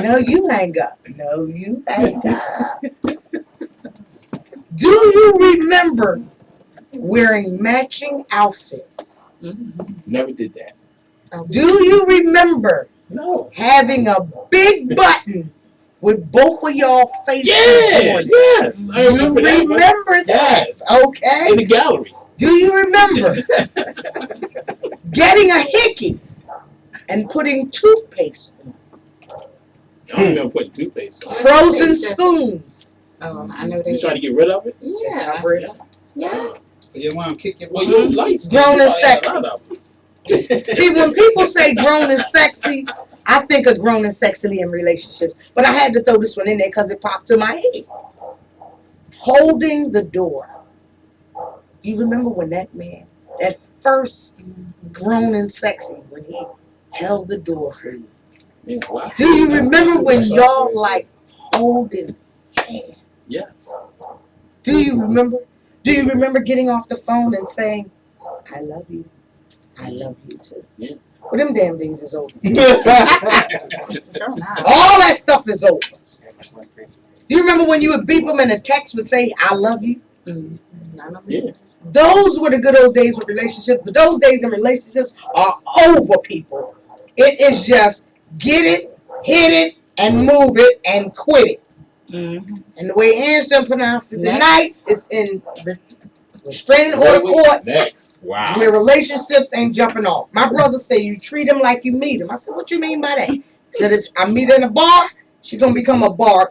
No, you hang up. No, you hang up. Do you remember wearing matching outfits? Never did that. Do you remember having a big button with both of y'all faces on it? Yes. I remember that. Remember that? Yes. Okay. In the gallery. Do you remember getting a hickey and putting toothpaste on? I don't remember putting toothpaste on. Frozen spoons. Oh, I know that. You trying to get rid of it? Yeah. Cover it up. Yes. You want to kick your Well, you like Grown and sexy. See, when people say grown and sexy, I think of grown and sexily in relationships. But I had to throw this one in there because it popped to my head. Holding the door. You remember when that man, that first grown and sexy, when he held the door for you? Yeah, well, Do you remember when y'all like holding hands? Yes. Do you remember? Do you remember getting off the phone and saying, I love you. I love you too. Yeah. Well, them damn things is over. Sure not. All that stuff is over. Do you remember when you would beep them and a text would say, I love you? Yeah. Those were the good old days with relationships, but those days in relationships are over, people. It is just get it, hit it, and move it, and quit it. And the way Angela pronounced it tonight is in the restraining order court. Next. Wow. Where relationships ain't jumping off. My brother said you treat him like you meet him. I said, what you mean by that? He said, if I meet her in a bar, she's going to become a bar.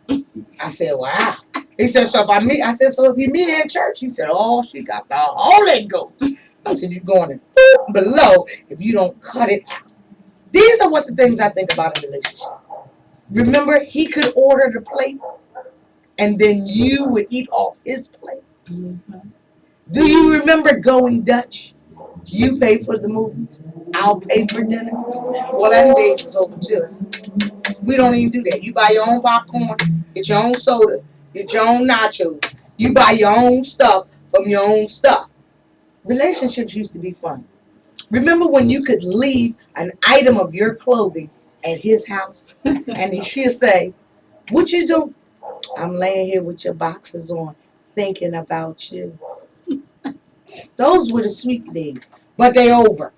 I said, wow. He said, so if you meet her in church, he said, oh, she got the Holy Ghost. I said, you're going below if you don't cut it out. These are what the things I think about in relationships. Remember, he could order the plate, and then you would eat off his plate. Do you remember going Dutch? You pay for the movies. I'll pay for dinner. Well, that days is over too. We don't even do that. You buy your own popcorn, get your own soda, get your own nachos. You buy your own stuff from your own stuff. Relationships used to be fun. Remember when you could leave an item of your clothing at his house and she'll say, what you doing? I'm laying here with your boxes on, thinking about you. Those were the sweet days, but they over.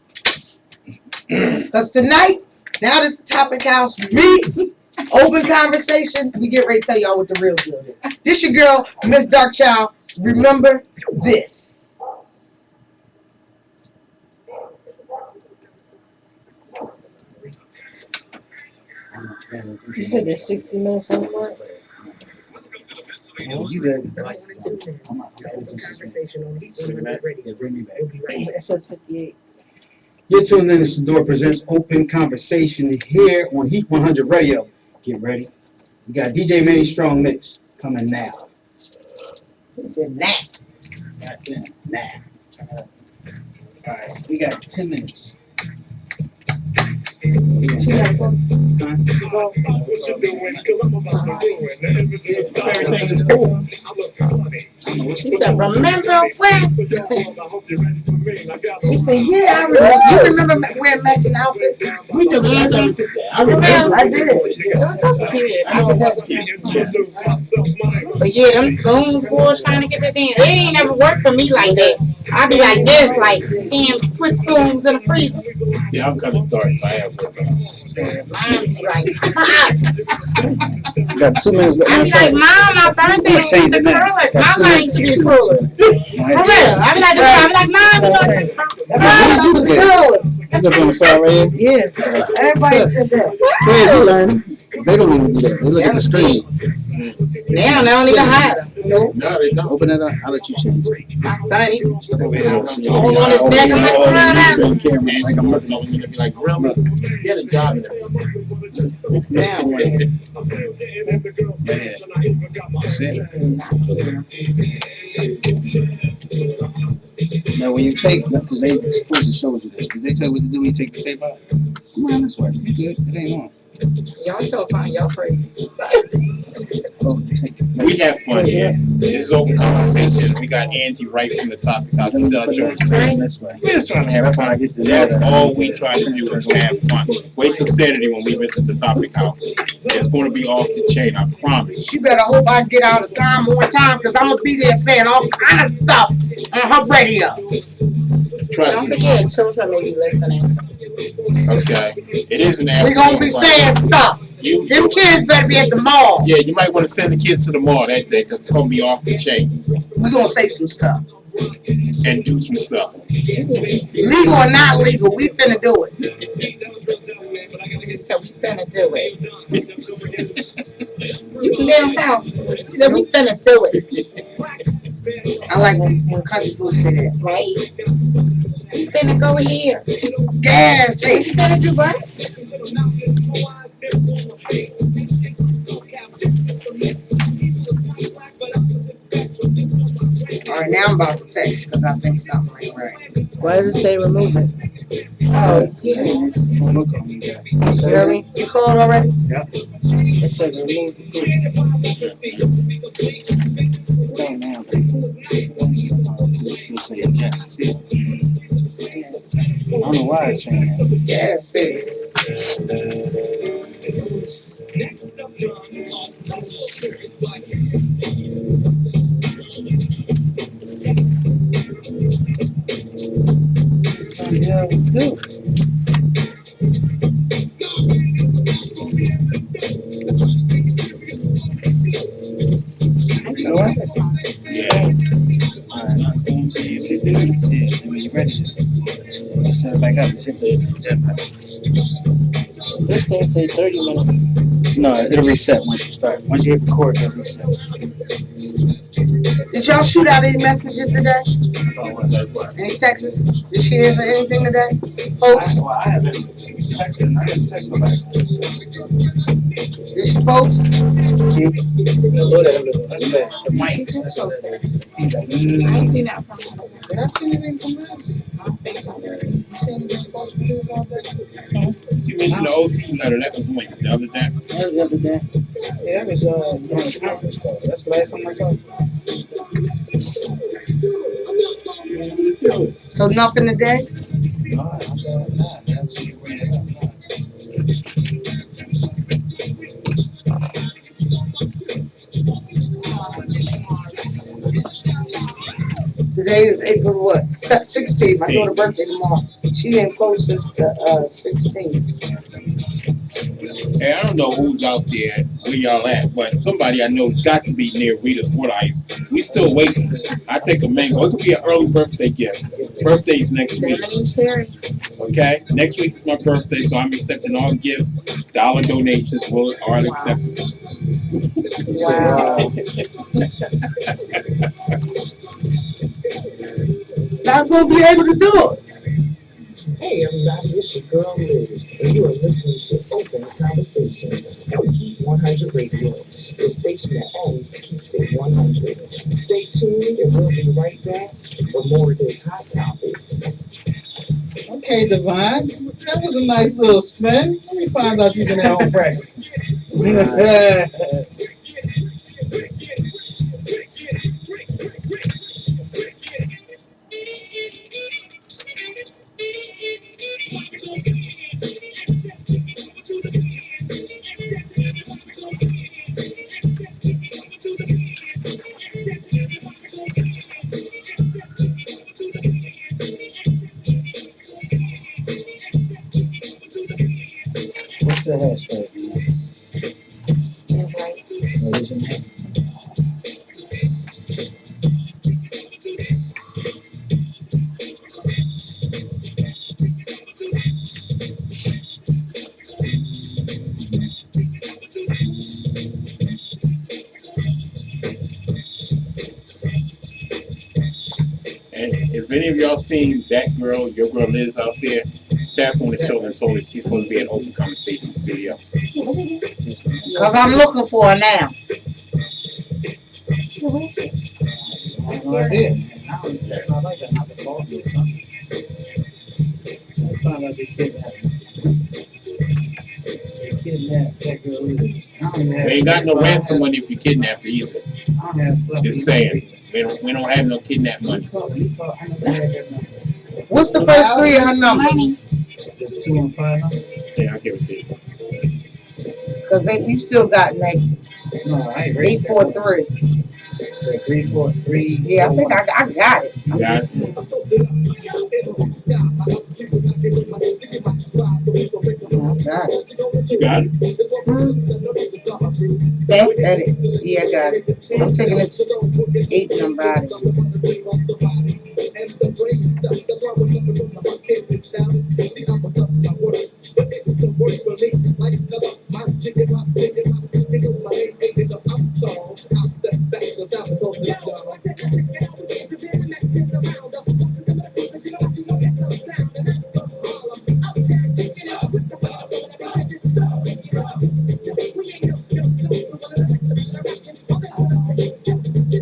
Because tonight, now that the topic house meets open conversation, we get ready to tell y'all what the real deal is. This your girl, Miss Darkchild. Remember this. You said there's 60 minutes on the You good. Conversation on Heat 100 Radio. Bring me back. We'll be right back. It says 58. You're tuned in to Sadior Presents Open Conversation here on Heat 100 Radio. Get ready. We got DJ Manny Strong Mix coming now. He said, nah. Now. All right, we got 10 minutes. She got a phone. Everything is cool. She said, remember when? He said, yeah, I remember. You remember wearing matching outfits? We never did that. I remember. I did. It was so cute. I would have to. But yeah, them spoons, boys, trying to get that thing. They ain't never worked for me like that. I be like this, like damn switch spoons in the freezer. Yeah, I'm kind of dark, so I have to. Mine be like, We got 2 minutes left. I be like, Mom, my birthday is the curler. My mine used to be the curler. For real. I be like, Mom, the curler. You live on the side right here? Yeah. Everybody said that. Yeah, you learn. They don't even do that. They look at the screen. They don't even hide them. No, they don't. Open it up. I'll let you change it. My son, he Don't on his neck. I'm like, Screen camera, like I'm looking. Be like, grandma, get a job. Yeah. Now, when you take, because they supposed to show you this. Did they tell you what to do when you take the tape out? Come on this way. You good? It ain't on. Y'all so fine, y'all crazy. Oh, take it. We have fun here. This is open conversation. We got Angie right from the topic out to sell George. This way. We're just trying to have fun. That's all we try to do is have fun. Wait till Saturday when we visit the topic house. It's going to be off the chain, I promise. She better hope I get out of time on time because I'm going to be there saying all kind of stuff on her radio. Trust Don't me. forget, children may be listening. Okay. It is an We're going to be saying stuff. You, Them kids better be at the mall. yeah, you might want to send the kids to the mall that day because it's going to be off the chain We're going to say some stuff. and do some stuff. Legal or not legal, we finna do it. So we finna do it. You can down south. So we finna do it. I like when country folks say that. Right? We finna go here. Gas We station. finna do what? All right, now I'm about to text because I think something ain't right. Why does it say remove it? Oh, yeah. Don't look on me, guys. You hear me? You called already? It says remove the key. Don't now, but you'll say eject. See it? I don't know why it's saying that. Gas station. Yeah, we do. You know what? Yeah. Alright, so you see the yeah, when you're ready, just set it back up. Just hit the eject button. This thing say 30 minutes. No, it'll reset once you start. Once you hit record, it'll reset. Did y'all shoot out any messages today? Oh, what? Any texts? Did she answer anything today? I Post? haven't texted. I didn't text nobody. Did she post? That's the mic. That's what that is. Feedback. I ain't seen that from her. Did I see anything from her? You see anything posted all day? She mentioned the OC letter. That was when? The other day? That was the other day. Yeah, that was during the conference call. That's the last time I called. So nothing today? No, I'm not. That's what you bring it up. Today is April what? 16th. My daughter's birthday tomorrow. She didn't post since the 16th. Hey, I don't know who's out there, where y'all at, but somebody I know has got to be near Rita's Wood Ice. We still waiting. I take a mango. It could be an early birthday gift. Birthday's next week. Lemon cherry. Okay? Next week is my birthday, so I'm accepting all gifts. Dollar donations are accepted. Wow. Not gonna be able to do it. Hey everybody, it's your girl Liz, and you are listening to Open Conversation on Heat 100 Radio, the station that always keeps it 100. Stay tuned and we'll be right back for more of this hot topic. Okay, Divine. That was a nice little spin. Let me find out you've been at home practicing. What's the hashtag, man? What is your name? And if any of y'all seen that girl, your girl Liz out there, tap on the shoulder and told her she's going to be an Open Conversations video. Because I'm looking for her now. No idea. I I like that. Not the ball or something. I found out they kidnapped that girl either. I don't even have. They ain't got no ransom money if you kidnap her either. I don't have fluffy. Just saying. We don't have no kidnap money. I never had that number. What's the first three of her number? Money. Just 215 number? Yeah, I'll give it to you. Because you still got like No, I ain't ready. 843. 343. Yeah, I think I got it. You got it? I got it. You got it? That it. Yeah, I got it. I'm taking this 8 number out of it.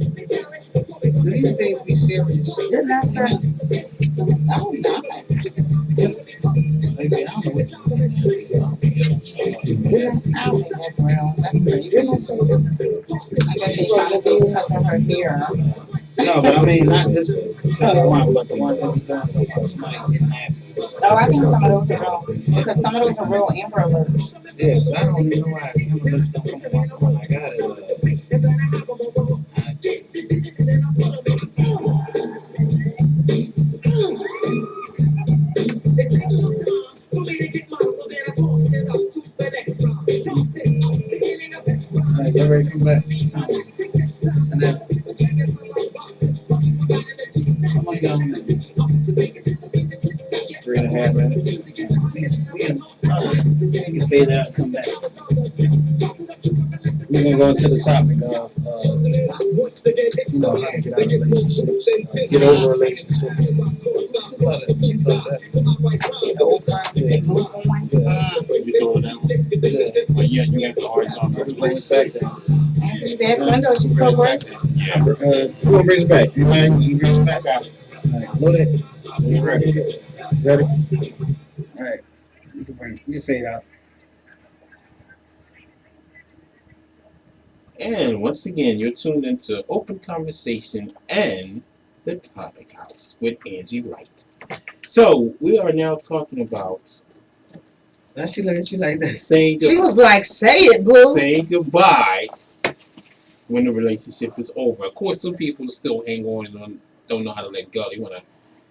Do these things be serious? Didn't I say? Oh, no. Maybe I don't know what to do. I don't think that's real. That's crazy. I guess they trying to say because of her hair. No, but I mean, not this particular one, but the ones that we done about somebody getting happy. Oh, I think some of those are real. Because some of those are real Amber Alerts. Yeah, 'cause I don't even know why Amber Alerts don't come on my phone. I got it. Alright, y'all ready to come back? Time. Tonight. How much y'all on that? 3.5 minutes. We can fade out and come back. We're gonna go into the topic of, how to get out of relationships, get over relationships. You throwing that one? But yeah, you have the hard time. Bring it back down. That's window she put away. Yeah. Who gonna bring it back? Anybody? You bring it back? Alright, load it. Ready? Alright. You can fade out. And once again, you're tuned into Open Conversation and the Topic House with Angie Wright. So we are now talking about Now she look at you like that. saying She was like, say it, boo. saying goodbye when the relationship is over. Of course, some people still hang on and don't know how to let go. They want to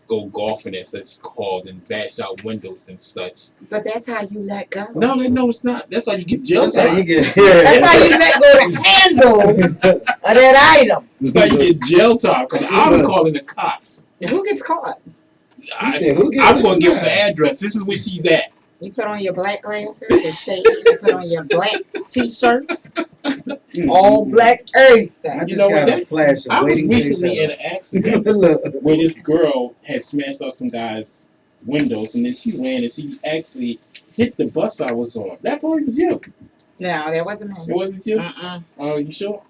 go golfing, as it's called, and bash out windows and such. But that's how you let go. No, it's not. That's how you get jail That's how time. you get. That's how you let go the handle of that item. That's how you get jail time. Because I'm calling the cops. Who gets caught? You said who gets I'm going to this give them the address. This is where she's at. You put on your black glasses, your shades, you put on your black t-shirt. All black everything. I You just know got what, a flash of I was waiting recently in an accident Look. where this girl had smashed out some guy's windows, and then she ran and she actually hit the bus I was on. That probably was you. No, that wasn't It me. wasn't you? Uh-uh. Oh, you sure?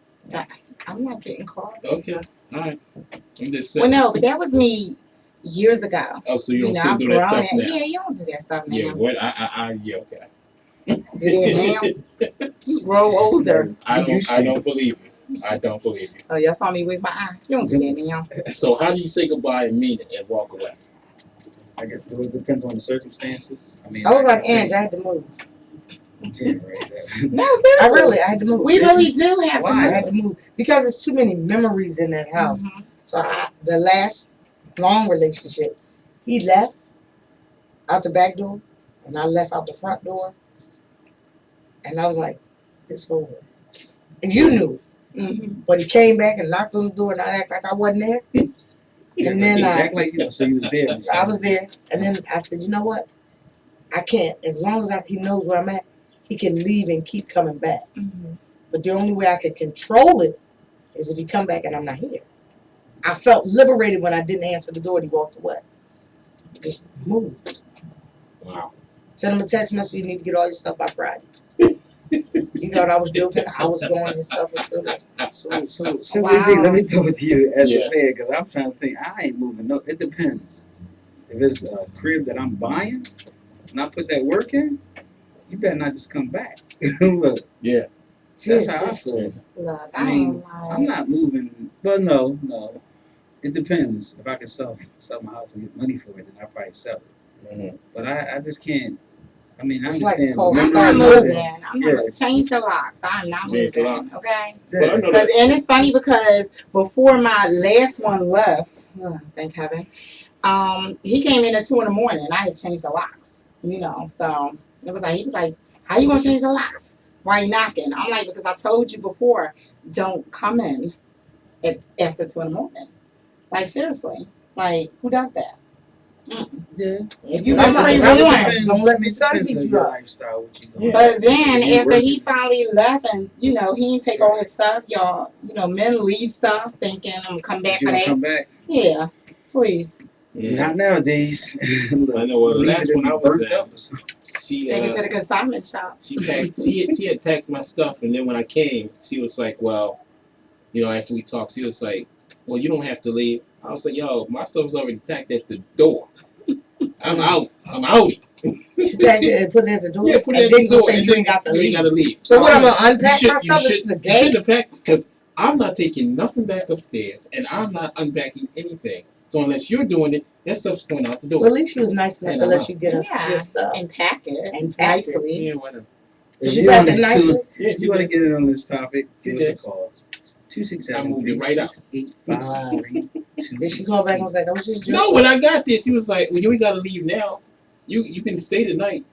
I'm not getting caught. Okay. All right. I'm just Well, saying. no, but that was me years ago. Oh, so you don't still I'm do that stuff grown. now? Yeah, you don't do that stuff now. Yeah, what? Yeah, okay. Do that now. Grow older. I don't believe you. I don't believe you. Oh, y'all saw me with my eye. You don't do that now. So how do you say goodbye and mean it and walk away? I guess it depends on the circumstances. I mean, I was like, Ange, I had to move. No, I seriously. had to move. We really do have Why? I to had to move because there's too many memories in that house. Mhm. So the last long relationship, he left out the back door, and I left out the front door, and I was like, "It's over." And you knew, Mhm. but he came back and knocked on the door, and I acted like I wasn't there. And then act like you. So you was there. I was there, and then I said, "You know what? I can't. As long as he knows where I'm at, he can leave and keep coming back. Mhm. But the only way I can control it is if he come back and I'm not here." I felt liberated when I didn't answer the door and he walked away. Just moved. Wow. Send him a text message, you need to get all your stuff by Friday. He thought I was joking. I was going and stuff was still there. So Simply D, let me throw it to you as Yeah. a man, because I'm trying to think. I ain't moving. No, it depends. If it's a crib that I'm buying and I put that work in, you better not just come back. Look, Yeah. that's how I feel. Look, I I mean, ain't I'm like. not moving. But no. It depends. If I can sell my house and get money for it, then I probably sell it. Mhm. But I just can't. I mean, I It's like understand. Paul I'm Start not moving. moving. I'm Yeah. not change the locks. I'm not Change the moving. locks. Okay. But I know Because that. and it's funny because before my last one left, thank heaven, he came in at 2 a.m. and I had changed the locks. So it was like he was like, "How you gonna change the locks? Why you knocking?" I'm like, "Because I told you before, don't come in after 2 a.m. Like seriously, like who does that? Mm-mm. Yeah. If you've My been mother, pre-warned." don't let the sun Depends beat on you your up. lifestyle, what you doing. Yeah. But then If you after he working- finally left and he didn't take all his stuff, y'all, men leave stuff thinking I'm gonna come back But you for gonna that. come back? Yeah, please Not nowadays. Look, I know. Well, the leave last it one be I was burnt at, up or something. she take it to the consignment shop. she had packed my stuff, and then when I came, she was like, "Well, after we talked, she was like, well, you don't have to leave." I was like, "Yo, my stuff's already packed at the door. I'm out. I'm outie." She packed it and put it at the door. Yeah, put it and at the then go door. say and you ain't got to you ain't leave. gotta leave. So what? I'm gonna You unpack should, my stuff? This is a you game. shouldn't have packed because I'm not taking nothing back upstairs, and I'm not unpacking anything. So unless you're doing it, that stuff's going out the door. Well, at least she was nice enough And to I'm let out. you get us Yeah. your stuff. And pack it And pack it. nicely. Yeah, whatever. If She you packed want it nicely. Yeah, if you want to get in on this topic, She give us a did. call. I moved it right out. 267-368-5332. Did she call back and was like, I was just joking? No, when I got there, she was like, "Well, you ain't gotta leave now. You can stay tonight."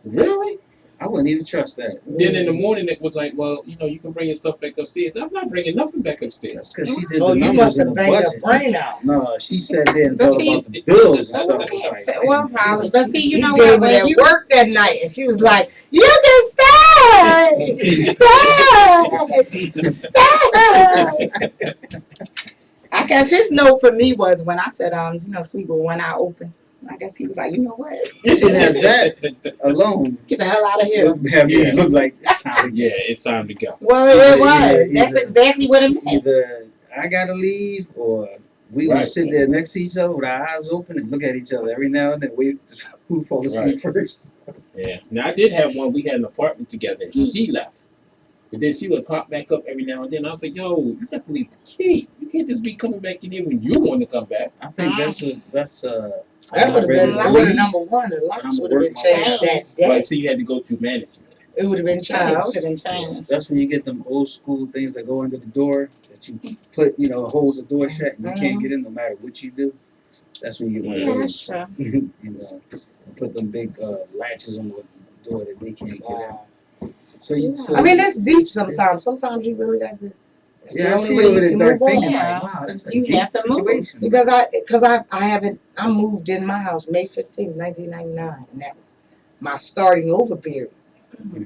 Really? I wouldn't even trust that. Then in the morning, it was like, "Well, you can bring your stuff back upstairs." I'm not bringing nothing back upstairs. That's because she did Oh, the you numbers must in have the banged her budget. brain out. No, she sat there and But thought see- about the bills and stuff. Well, It was like, Well, damn, probably. But see, you He know gave what? her When that you work that night, and she was like, "You can stay, stay." I guess his note for me was when I said, sleep with one eye open. I guess he was like, you know what? see, now that alone Get the hell out of here. would have me Yeah. look like it's time to Yeah, it's time to go. Well, it was. That's exactly what it meant. either I gotta leave or we gonna Right. sit there next to each other with our eyes open and look at each other every now and then, wait who fall asleep first. Yeah. Now I did have one. We had an apartment together, and she left. But then she would pop back up every now and then. I was like, "Yo, you got to leave the key. You can't just be coming back in here when you want to come back." I think that's That would have been Like- order number one. The locks would have been changed that day. Right. So you had to go through management. It would have been Oh, it changed. would have been changed. That's when you get them old school things that go under the door that you put, holds the door shut and you can't get in no matter what you do. That's when you get one Yeah, of that's those. true. Put them big latches on the door that they can't get in. Wow. So I mean, it's deep sometimes. Sometimes you really got to. It's yeah, I the only see way over you there can dark move on. thinking Yeah. like, wow, that's a You deep have to move. situation. Because I moved in my house May 15, 1999, and that was my starting over period.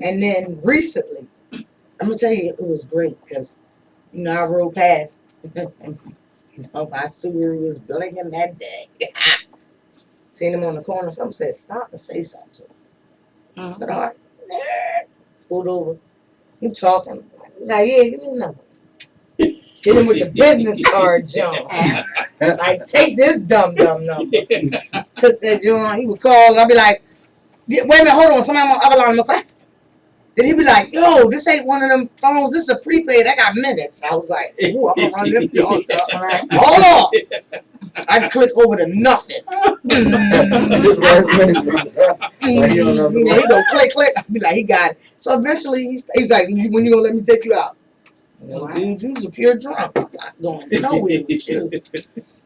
And then recently, I'm gonna tell you, it was great because I rode past. My Subaru was blinking that day. Seen him on the corner. Something said stop and say something to him. I said, all right. Pulled over. You talking? He's like, yeah, give me the number. Hit him with the business card, John. Like, take this dumb number. Took that John. He would call, and I'd be like, wait a minute, hold on. Somebody on the other line. I'm like, then he'd be like, yo, this ain't one of them phones. This is a prepaid. I got minutes. I was like, ooh, I'm going to run them Johns up. Right. Hold on. I'd click over to nothing. This last minute, like, you don't know the Yeah, he go click. I'd be like, he got it. So eventually, he's like, when you going to let me take you out? No, dude, you was a pure drunk. I'm not going nowhere with you.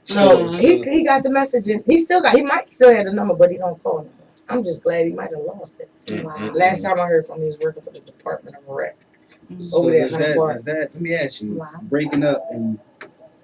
So he got the message, and he might still have the number, but he don't call no more. I'm just glad he might have lost it. Wow. Last time I heard from him, he was working for the Department of Rec. So Over there does in the park. let me ask you, Wow. breaking up and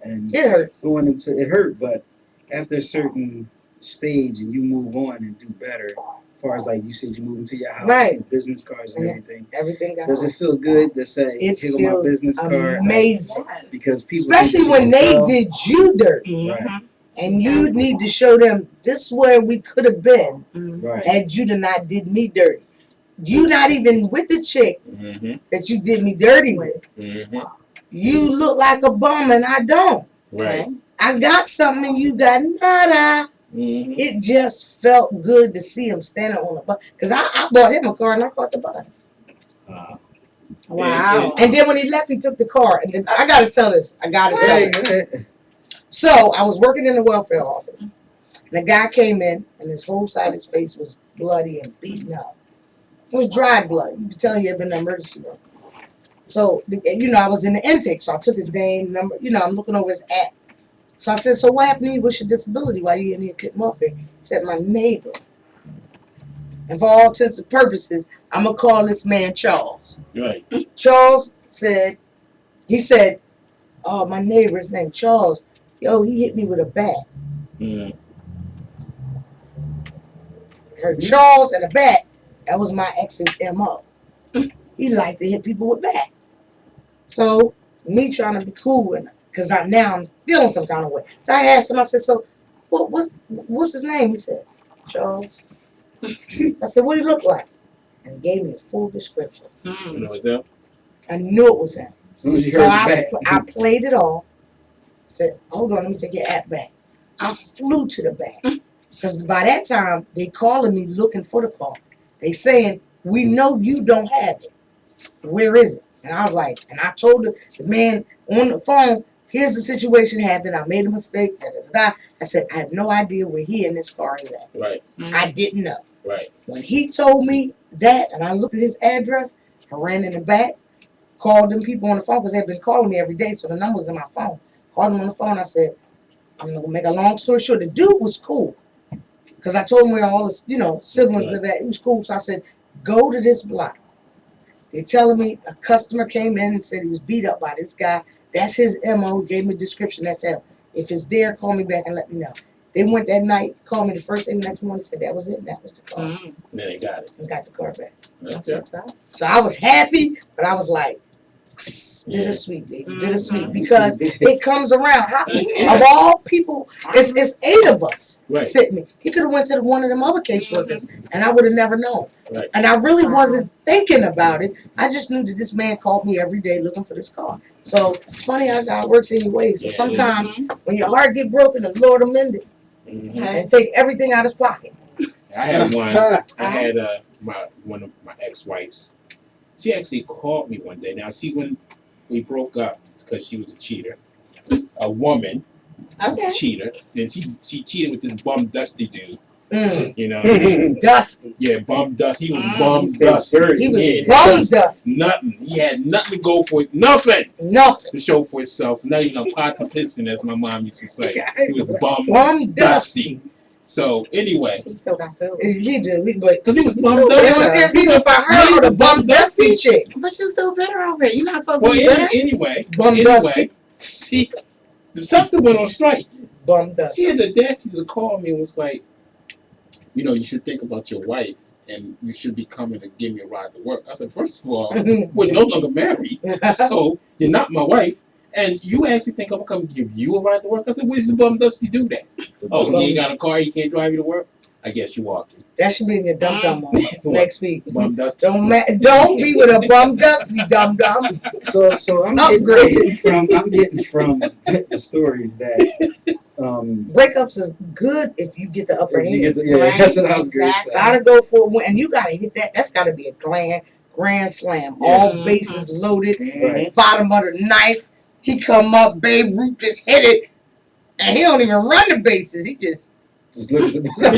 It hurts. going into it hurt, but after a certain stage and you move on and do better, as far as like you said, you move into your house, Right. and business cards and Yeah. everything. Everything got Does it feel good to say, It here go my feels business card? amazing. Because people Especially think when it's they well, did you dirty. Mhm. And you need to show them this is where we could have been Mhm. right. had you not did me dirty. You not even with the chick that you did me dirty with. You look like a bum and I don't. Right. I got something and you got nada. It just felt good to see him standing on the bus. Because I bought him a car and I caught the bus. Wow. And then when he left, he took the car. And then, I got to tell this. So I was working in the welfare office. And the guy came in and his whole side of his face was bloody and beaten up. It was dry blood. You could tell he had been in the emergency room. So, I was in the intake. So I took his name, number. I'm looking over his app. So I said, so what happened to you? What's your disability? Why you in here getting welfare? He said, my neighbor. And for all intents and purposes, I'm going to call this man Charles. Right. Charles said, oh, my neighbor, his name Charles. Yo, he hit me with a bat. Heard Charles and a bat. That was my ex's MO. He liked to hit people with bats. So, me trying to be cool with him. Because now I'm feeling some kind of way. So I asked him, I said, so what's his name? He said, Charles. I said, what did he look like? And he gave me a full description. You know what's up? I knew it was him. As soon as you heard I played it all. Said, hold on, let me take your app back. I flew to the back. Because by that time, they calling me looking for the car. They saying, we know you don't have it. Where is it? And I was like, and I told the man on the phone, here's the situation happened. I made a mistake. I said, I have no idea where he and his car is at. Right. I didn't know. Right. When he told me that, and I looked at his address, I ran in the back, called them people on the phone because they've been calling me every day, so the number was in my phone. Called them on the phone. I said, I'm going to make a long story short. The dude was cool because I told him where all his, siblings live at. He was cool. So I said, go to this block. They're telling me a customer came in and said he was beat up by this guy. That's his MO. He gave me a description. That's him. If it's there, call me back and let me know. They went that night, called me the first thing the next morning, said that was it. And that was the car. Then they got it. And got the car back. That's it. So I was happy, but I was like, bittersweet, baby, bittersweet, because it comes around. Of all people, it's 8 of us sitting. He could have went to one of them other caseworkers, and I would have never known. Right. And I really wasn't thinking about it. I just knew that this man called me every day looking for this car. So it's funny how God works anyway. So sometimes when your heart get broken, the Lord will mend it and take everything out of his pocket. I had one. I had one of my ex-wives. She actually called me one day. Now, see, when we broke up, it's because she was a cheater. A woman, cheater. Then she cheated with this bum Dusty dude. You know, Dusty. Yeah, bum Dusty. He was bum Dusty. He was bum Dusty. Nothing. He had nothing to go for. Nothing. Nothing to show for itself. Nothing. Pots of pissing, as my mom used to say. He was bum Dusty. So anyway, he still got filled. He did, because he was bum Dusty. It was either for her or the bum Dusty chick. But you're still bitter over it. You're not supposed to be bitter. Anyway, bum Dusty. See, something went on strike. Bum Dusty. She had the audacity to call me and was like, you should think about your wife and you should be coming to give me a ride to work. I said, first of all, we're no longer married, so you're not my wife. And you actually think I'm going to come give you a ride to work? I said, where's the bum Dusty do that? Oh, he ain't got a car, he can't drive you to work? I guess you walking. That should be in your dum-dum on next week. Bum Dusty. Don't be with a bum Dusty, dum-dum. So I'm getting from the stories that breakups is good if you get the upper hand. That's what I was going to say. Gotta go for a win, and you gotta hit that. That's gotta be a grand slam. All bases loaded, bottom of the knife. He come up, Babe Ruth just hit it, and he don't even run the bases. He just look at the ball.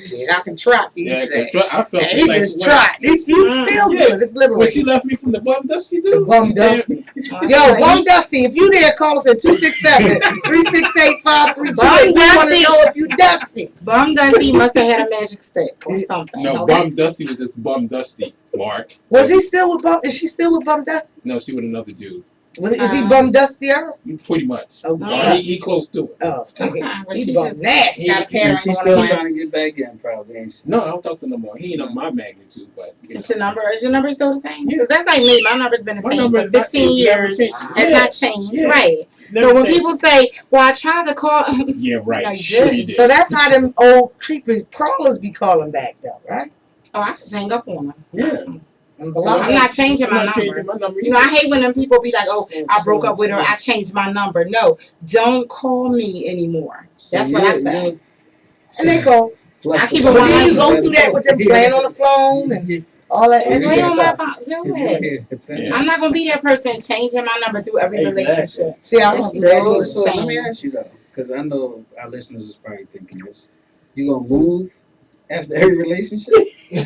Shit, I can trot these things. I felt and he just trot. He feel good. It's liberating. When she left me from the bum Dusty dude? The bum Dusty. Yo, bum Dusty, if you there, call us at 267-368-5328. We want to know if you Dusty. Bum Dusty must have had a magic stick or something. No, Bum Dusty was just Bum Dusty, Mark. Was he still with Bum? Is she still with Bum Dusty? No, she with another dude. Is he bum dustier? Pretty much. He close to it. Oh, okay. He bum nasty. She's still trying to get back in, probably. No, I don't talk to no more. He ain't on my magnitude, but is your number still the same? Because that's like me. My number's been the same for 15 years. It's not changed, right? So when people say, "Well, I tried to call," yeah, right. No, sure you did. So that's how them old creepers crawlers be calling back, though, right? Oh, I just hang up on them. Yeah. And I'm not changing I'm my not number. changing my number. You know, I hate when them people be like, "Oh, So, I broke so, up with her. so. I changed my number." No, don't call me anymore. That's what I say. And they go. I keep it But then you 100. go through that with them playing on the phone and all that And extra play on my stuff. phone. Do it. Yeah. I'm not gonna be that person changing my number through every Exactly. relationship. See, I It's don't do that. so So let me insane. ask you though, because I know our listeners is probably thinking this. You gonna move after every relationship?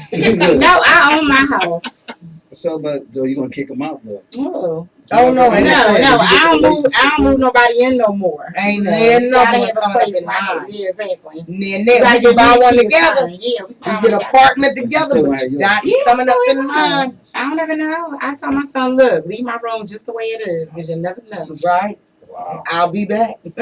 No, I own my house. So, but though you gonna kick them out though? Oh. Oh, no, I'm and just No, saying, no, if you get I the don't move. relationship I don't move nobody in no more. Ain't No, there you another gotta one have a coming up place in like mine. it. Yeah, exactly. And then You we gotta can get buy me one to together. turn. Yeah, we We buy get an one together. apartment But you together, still but gonna have you yours. got Yeah, coming up still in have mine. mine. I don't ever know. I tell my son, look, leave my room just the way it is, because you never know. Right? Wow. I'll be back. And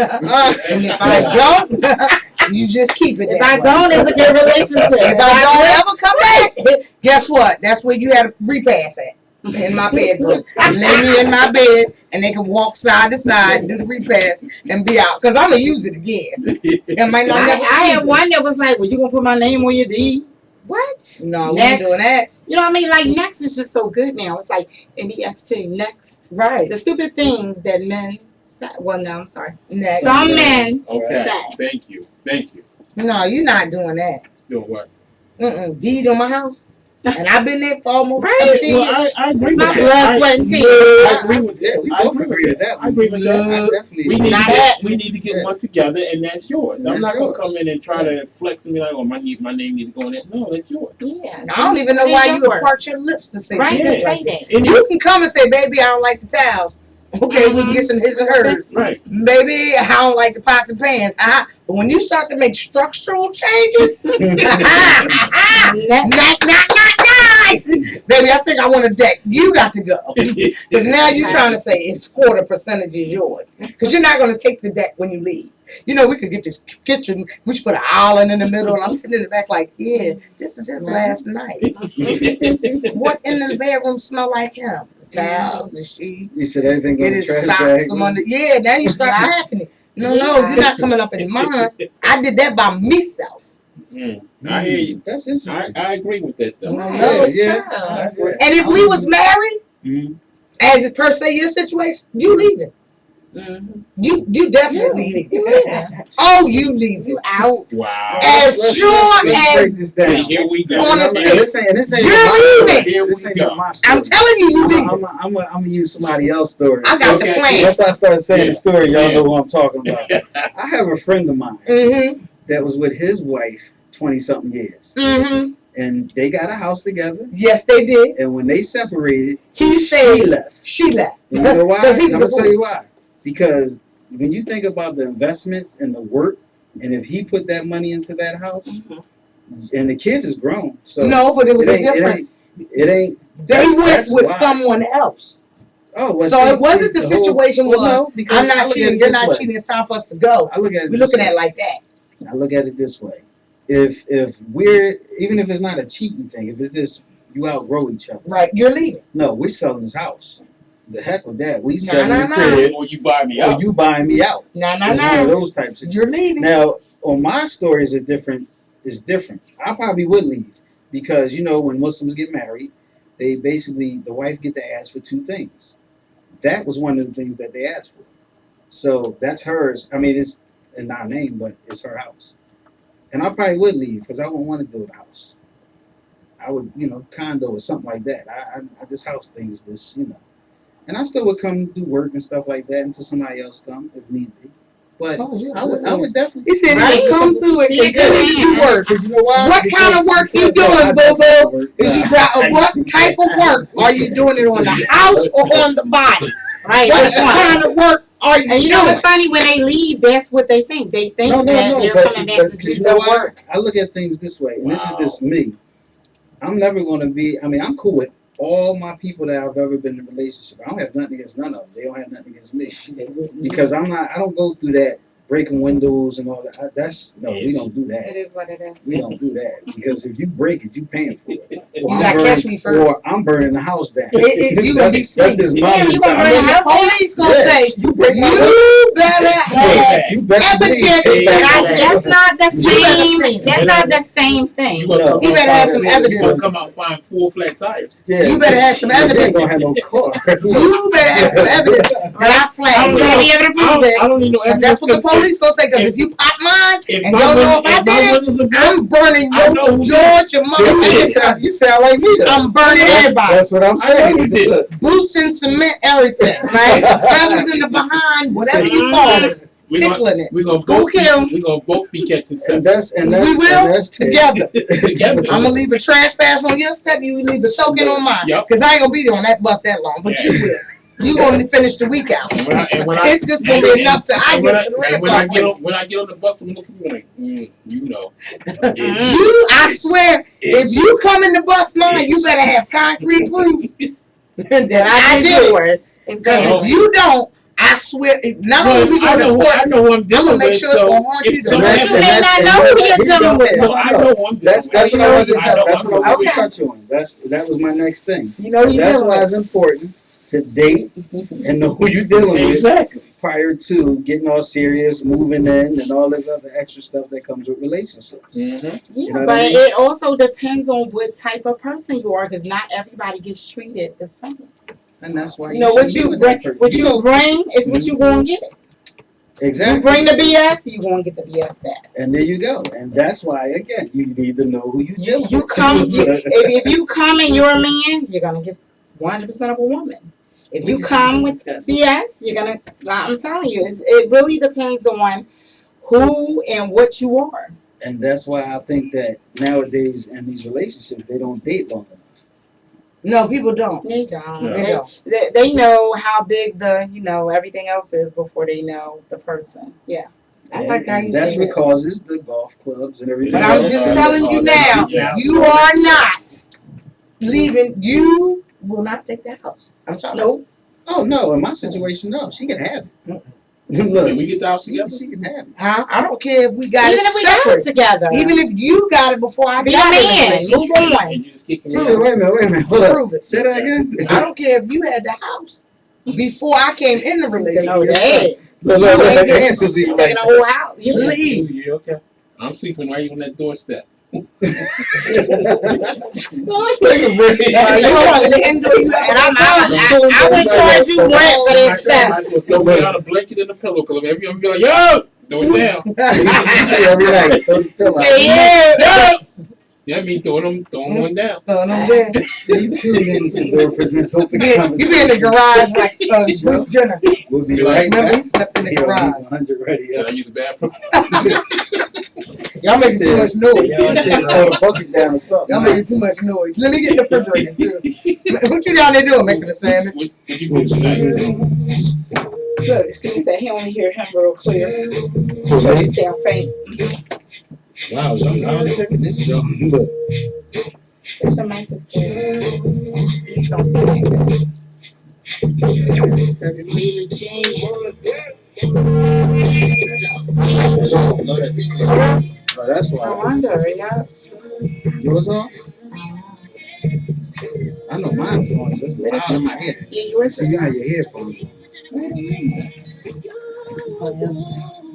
if I don't, you just keep it If that I way. don't, it's a good relationship. If I don't ever come back, guess what? That's where you had a repass at. In my bedroom. Lay me in my bed and they can walk side to side, do the repass, and be out. Because I'm going to use it again. It might not never I had see one that was like, well, you gonna put my name on your deed? What? it. No, we ain't doing that. You know what I mean? Like, next is just so good now. It's like NEXT, next. Right. The stupid things that men say. Well, no, I'm sorry. Next. Some men Okay. say. Thank you. Thank you. No, you're not doing that. Doing what? Deed on my house. And I've been there for almost Right. 17 years. Well, I agree with My that. blood, sweat, and tears. I agree with Yeah, that. we I both agree with agree with that. that. I agree with that. I definitely. We need Not to that. get Yeah. one together, and that's yours. I'm That's not gonna yours. come in and try to flex and be like, "Oh, my name needs to go in there." No, that's yours. Yeah. I don't even know why you would part your lips to say Right something to Yeah. like say that. that. And You can come and say, baby, I don't like the towels. Okay, we can get some his and hers. right. Baby, I don't like the pots and pans. But when you start to make structural changes, baby, I think I want a deck. You got to go. Because now you're trying to say it's quarter percentage is yours. Because you're not going to take the deck when you leave. You know, we could get this kitchen, we should put an island in the middle, and I'm sitting in the back like, yeah, this is his last night. What in the bedroom smell like him? The towels, the You sheets. said everything go Get in the his trash socks bag. some under. Yeah, now you start packing it. No, you're not coming up in mine. I did that by myself. I hear you. That's interesting. I agree with that though. No, it's Yeah. true. I agree. And if we was married, Mhm. as it per se your situation, you leaving. Mhm. You definitely leaving. You leaving. Oh, you leaving. You out. Wow. As sure let's as break this down. Here we go. On a And this ain't You're my story. leaving. Here This we ain't go. my story. I'm telling you, you leaving. I'm gonna use somebody else's story. I got the Okay. plan. Once I start saying Yeah. the story, y'all Yeah. know who I'm talking about. I have a friend of mine Mm-hmm. that was with his wife 20-something years. Mm-hmm. And they got a house together. Yes, they did. And when they separated, He she said left. she left. And you know why? Because he I'm was gonna a tell fool. you why. Because when you think about the investments and the work, and if he put that money into that house, and the kids is grown, so No, but it was it a ain't- it difference. it ain't. They went that's with why. someone else. Oh, well, So see, it wasn't the whole- situation well, was, no, because I'm I not look at cheating, it you're this not way. cheating, it's time for us to go. I look at it. We're this looking way. at it like that. I look at it this way. If we're, even if it's not a cheating thing, if it's just you outgrow each other. Right, you're leaving. No, we're selling this house. The heck with that. We Nah, selling nah, the nah. crib, Or you buy me or out. you buying me out. Nah, nah, It's one of nah. those types of. You're leaving. Now, on my story is different. I probably would leave because when Muslims get married, they basically the wife get to ask for two things. That was one of the things that they asked for. So that's hers. I mean, it's in our name, but it's her house. And I probably would leave because I wouldn't want to build a house. I would, condo or something like that. I this house thing is this, And I still would come do work and stuff like that until somebody else come if need be. But Oh, yeah, I would definitely. He said he Right. would come through it Yeah, and tell you to do work. Because you know why? What kind of work you doing, Bobo? Is you what type of work? Are you doing it on the house or on the body? Right. What Which one? kind of work are you And you know doing? what's funny? When they leave, that's what they think. They think that they're coming back to But do you know the what? work. I look at things this way, and this is Wow. just me. I'm never going to be. I mean, I'm cool with all my people that I've ever been in a relationship. I don't have nothing against none of them. They don't have nothing against me because I'm not. I don't go through that breaking windows and all that. That's no, we don't do It that. is what it is. We don't do that because if you break it, you paying for it. You gotta catch me first. Or I'm burning the house down. You gonna be That's this Damn, mom you gonna burn And the the house down? police gonna Yes, say, you break my you better have You better evidence believe. that I That's not the You better same. see. That's not the same thing. You gonna You better have some You evidence. gonna come out and find 4 flat tires. Yeah. You better have some You evidence. don't have no car. You better have some evidence that I I'm flagged. gonna be able to prove it. I don't need no Cause evidence. that's what the police gonna say. Cause if you pop mine If and my don't know window- if I if my did it, windows are broke, I'm burning I know your who George, your See, mother. you sound like me though. I'm burning everybody. That's what I'm I know saying. you did. Look, Boots and cement, everything. Right? Fellas in the behind, whatever you call it, tickling it. We're gonna School both be, kill. we gonna both be catching and sentences. We will together. Together. I'm gonna leave a trash pass on your step. You leave a soaking on mine. Yep. Cause I ain't gonna be there on that bus that long, but you will. You gonna finish the week out. And when I It's just gonna be enough to I and when get to the and when I rental get on place. when I get on the bus, I'm looking at you like, you know. You, I swear, if you come in the bus mine, you better have concrete proof that I did it. yours. Because Exactly. if you don't, I swear, not Well, only we I gonna know court, I know who I'm dealing I'ma make with, sure it's so gonna haunt you if the You rest something of may not know who you're dealing with. no, I know who I'm dealing That's with. what I wanted to I tell. know That's what I wanted to Okay. touch on. That was my next thing. You know who you're That's dealing why with. it's important to date and know who you're dealing with Exactly. prior to getting all serious, moving in, and all this other extra stuff that comes with relationships. Mm-hmm. Yeah, You know what but I mean? it also depends on what type of person you are, because not everybody gets treated the same. And that's why You know what should be you with bring. that person. What you bring is what you gonna get. You Exactly. bring the BS, you gonna get the BS back. And there you go. And that's why, again, you need to know who you're dealing You with. come. If you come and you're a man, you're gonna get 100% of a woman. If you come with BS, you're gonna. I'm telling you, it really depends on who and what you are. And that's why I think that nowadays in these relationships, they don't date long enough. No, people don't. They don't. No. They don't. They know how big the everything else is before they know the person. Yeah. I like how And you that's say what that. causes the golf clubs and everything But I'm else. just telling you now, Yeah. you are not leaving. You will not take the house. I'm sorry. Nope. Oh no, in my situation, no, she can have it. Did Look, we get the house she together? can have it. Huh? I don't care if we got Even it if we got separate. it together. Even if you got it before I Be a got man. it. Move on. And you just kick She me said, out. wait a minute, hold up. Prove it. Say that again. I don't care if you had the house before I came in the She relationship. No, they Look, You ain't the getting- answers even taking like the whole house. You Leave. Yeah, okay. I'm sleeping right on that doorstep. no, let's take a break. You want the indoor you And I would charge you rent for this stuff. Throw me out a blanket in the pillow, cause everyone be like, yo, throw it down. You see every night. Throw the pillow out. Say yeah. That means throwing one down. Throwing them there. You tuned in to Door Presents Open You be in the Conversation. garage like Bruce Jenner. We'll be right Remember, he back. slept in the Here on garage. 100 Radio. Can I use the bathroom? Y'all making too much noise. Y'all said throw the bucket down or something. Y'all making too much noise. Let me get the refrigerator too. What you down there doing? Making a sandwich? What you put tonight? Look, Steve said he only hear him real clear. So he sound faint. Wow, I'm checking this show. Look. It's the mic is good. Please don't say that. Oh, that's I why. wonder, yeah. Yours off? I know mine was on. It's loud in my head. Yeah, yours See, is. you got your headphones.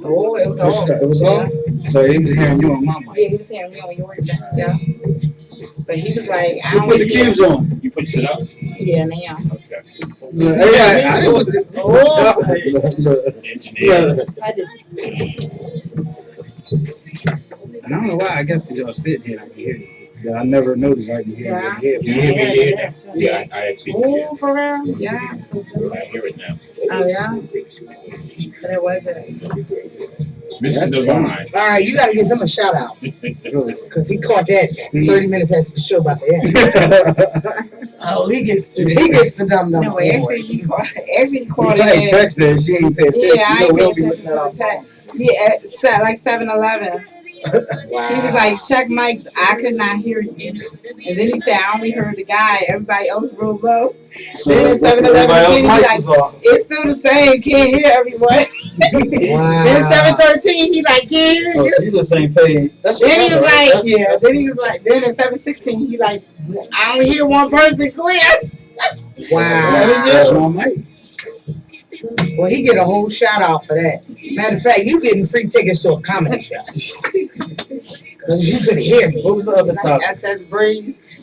Oh, it was all. It was off? So he was hearing you on my Yeah, mic. he was hearing me on yours. Yeah. But he was like, I You don't put the cubes on. You put your shit up? Yeah, now. Okay. Look, everybody, I didn't Oh. look. Engineer. And I don't know why. I guess because y'all sit here, I can hear you. Yeah, I never noticed I can hear Yeah. you. You hear me? Yeah. Yeah, I actually hear Oh, for real? Yeah. I hear it now. Oh, yeah. But it wasn't. Mr. Divine. All right, you gotta give him a shout out because he caught that 30 minutes after the show about to end. Oh, he gets the dumb dumb. No, actually, he called You like it. text there, she ain't pay attention. Yeah, I You know, ain't we paying don't be attention looking at to our the text. Yeah, at like 7-Eleven. Wow. He was like, check mics, I could not hear you. And then he said, I only heard the guy, everybody else real low. So Then at that's 7-Eleven everybody else again, he mics like, was off. it's still the same, can't hear everyone. Then 7:13, he like, yeah. Oh, so you the same page. That's Then he was like, that's- yeah. Then he was like, then at 7:16, he like, I only hear one person clear. That's Wow. my mate. Well, he get a whole shout out for that. Matter of fact, you getting free tickets to a comedy show. Cause you could hear me. What was the other Like topic? SS Breeze.